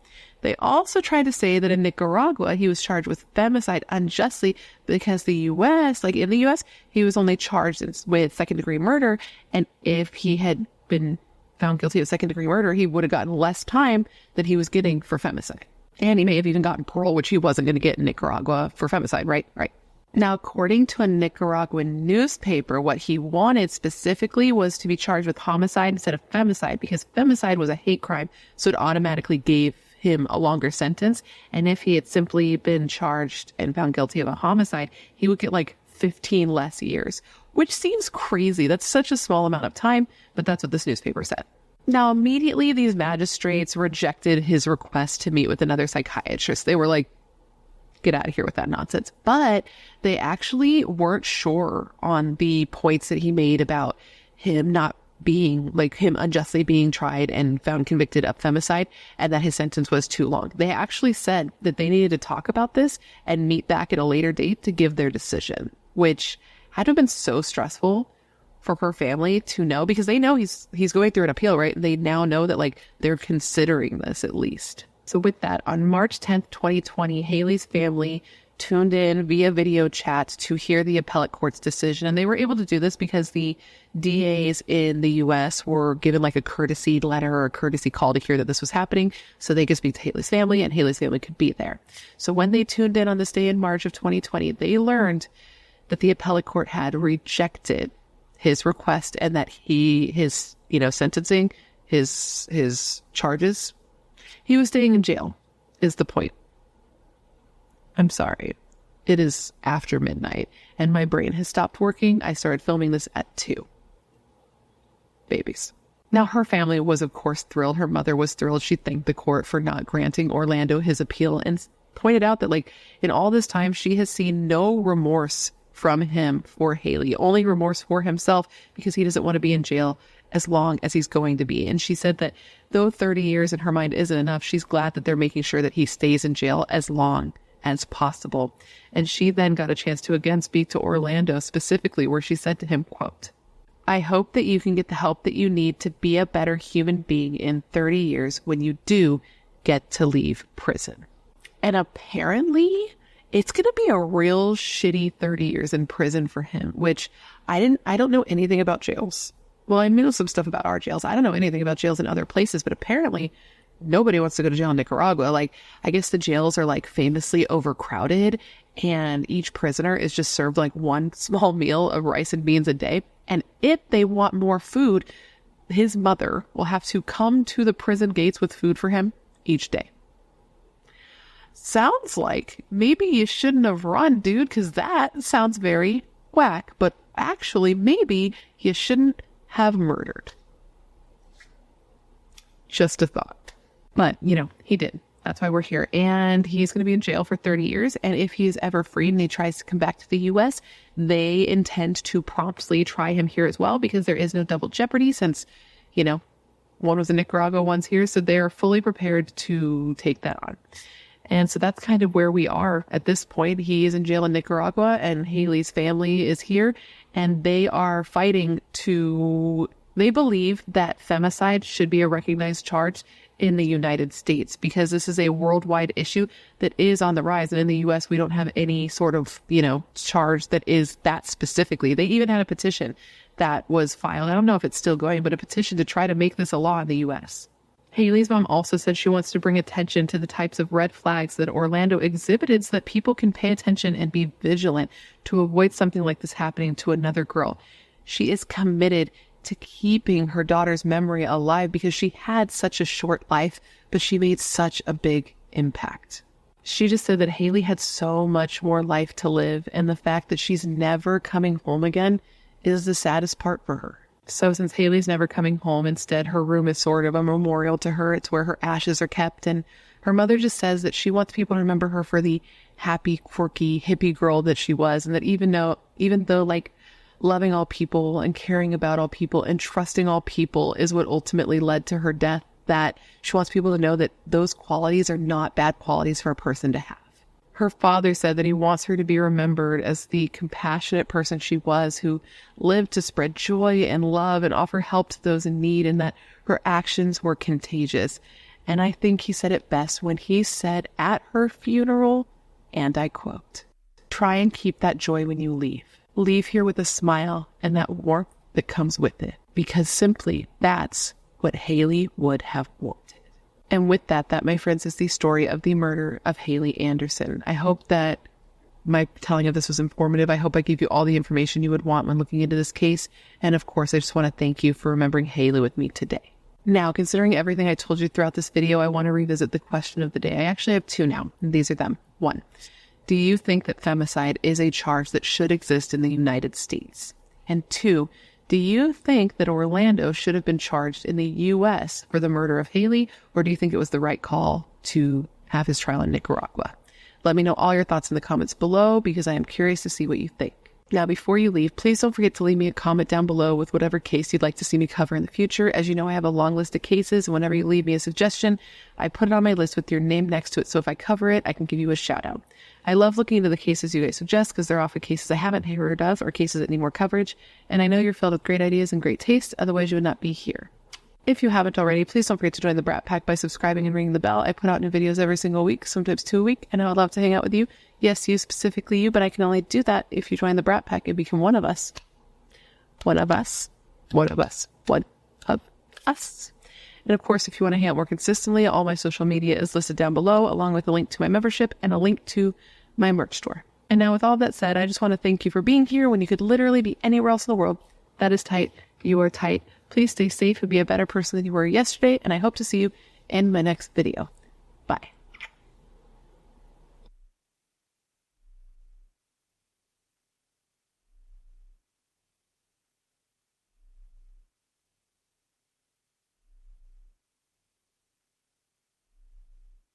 They also tried to say that in Nicaragua, he was charged with femicide unjustly because in the U.S., he was only charged with second-degree murder. And if he had been found guilty of second-degree murder, he would have gotten less time than he was getting for femicide. And he may have even gotten parole, which he wasn't going to get in Nicaragua for femicide, right? Right. Now, according to a Nicaraguan newspaper, what he wanted specifically was to be charged with homicide instead of femicide, because femicide was a hate crime, so it automatically gave him a longer sentence. And if he had simply been charged and found guilty of a homicide, he would get 15 less years, which seems crazy. That's such a small amount of time, but that's what this newspaper said. Now, immediately, these magistrates rejected his request to meet with another psychiatrist. They were like, get out of here with that nonsense. But they actually weren't sure on the points that he made about him not being, like, him unjustly being tried and found convicted of femicide, and that his sentence was too long. They actually said that they needed to talk about this and meet back at a later date to give their decision, which had to have been so stressful for her family to know, because they know he's going through an appeal, right? They now know that, like, they're considering this at least. So with that, on March 10th, 2020, Haley's family tuned in via video chat to hear the appellate court's decision. And they were able to do this because the DAs in the US were given like a courtesy letter or a courtesy call to hear that this was happening, so they could speak to Haley's family and Haley's family could be there. So when they tuned in on this day in March of 2020, they learned that the appellate court had rejected his request and that his sentencing, his charges, he was staying in jail is the point. I'm sorry. It is after midnight and my brain has stopped working. I started filming this at 2. Babies. Now, her family was, of course, thrilled. Her mother was thrilled. She thanked the court for not granting Orlando his appeal and pointed out that, like, in all this time, she has seen no remorse from him for Haley, only remorse for himself because he doesn't want to be in jail as long as he's going to be. And she said that though 30 years in her mind isn't enough, she's glad that they're making sure that he stays in jail as long as possible. And she then got a chance to again speak to Orlando specifically, where she said to him, quote, "I hope that you can get the help that you need to be a better human being in 30 years when you do get to leave prison." And apparently it's going to be a real shitty 30 years in prison for him, which I don't know anything about jails. Well, I know some stuff about our jails. I don't know anything about jails in other places, but apparently nobody wants to go to jail in Nicaragua. Like, I guess the jails are like famously overcrowded and each prisoner is just served like one small meal of rice and beans a day. And if they want more food, his mother will have to come to the prison gates with food for him each day. Sounds like maybe you shouldn't have run, dude, because that sounds very whack. But actually, maybe you shouldn't have murdered. Just a thought. But, he did. That's why we're here. And he's going to be in jail for 30 years. And if he's ever freed and he tries to come back to the U.S., they intend to promptly try him here as well, because there is no double jeopardy since, one was in Nicaragua, one's here. So they're fully prepared to take that on. And so that's kind of where we are at this point. He is in jail in Nicaragua and Haley's family is here, and they are fighting they believe that femicide should be a recognized charge in the United States, because this is a worldwide issue that is on the rise. And in the US, we don't have any sort of, charge that is that specifically. They even had a petition that was filed. I don't know if it's still going, but a petition to try to make this a law in the US. Haley's mom also said she wants to bring attention to the types of red flags that Orlando exhibited so that people can pay attention and be vigilant to avoid something like this happening to another girl. She is committed to keeping her daughter's memory alive because she had such a short life, but she made such a big impact. She just said that Haley had so much more life to live, and the fact that she's never coming home again is the saddest part for her. So since Haley's never coming home, instead her room is sort of a memorial to her. It's where her ashes are kept. And her mother just says that she wants people to remember her for the happy, quirky, hippie girl that she was. And that even though like loving all people and caring about all people and trusting all people is what ultimately led to her death, that she wants people to know that those qualities are not bad qualities for a person to have. Her father said that he wants her to be remembered as the compassionate person she was, who lived to spread joy and love and offer help to those in need, and that her actions were contagious. And I think he said it best when he said at her funeral, and I quote, "Try and keep that joy when you leave. Leave here with a smile and that warmth that comes with it, because simply that's what Haley would have wanted." And with that, my friends, is the story of the murder of Haley Anderson. I hope that my telling of this was informative. I hope I gave you all the information you would want when looking into this case. And of course, I just want to thank you for remembering Haley with me today. Now, considering everything I told you throughout this video, I want to revisit the question of the day. I actually have 2 now, and these are them. 1, do you think that femicide is a charge that should exist in the United States? And 2, do you think that Orlando should have been charged in the U.S. for the murder of Haley, or do you think it was the right call to have his trial in Nicaragua? Let me know all your thoughts in the comments below because I am curious to see what you think. Now, before you leave, please don't forget to leave me a comment down below with whatever case you'd like to see me cover in the future. As you know, I have a long list of cases, and whenever you leave me a suggestion, I put it on my list with your name next to it, so if I cover it, I can give you a shout out. I love looking into the cases you guys suggest because they're often cases I haven't heard of or cases that need more coverage, and I know you're filled with great ideas and great taste, otherwise you would not be here. If you haven't already, please don't forget to join the Brat Pack by subscribing and ringing the bell. I put out new videos every single week, sometimes 2 a week, and I would love to hang out with you. Yes, you, specifically you, but I can only do that if you join the Brat Pack and become one of us. One of us. One of us. One of us. And of course, if you want to hang out more consistently, all my social media is listed down below, along with a link to my membership and a link to my merch store. And now with all that said, I just want to thank you for being here when you could literally be anywhere else in the world. That is tight. You are tight. Please stay safe and be a better person than you were yesterday, and I hope to see you in my next video.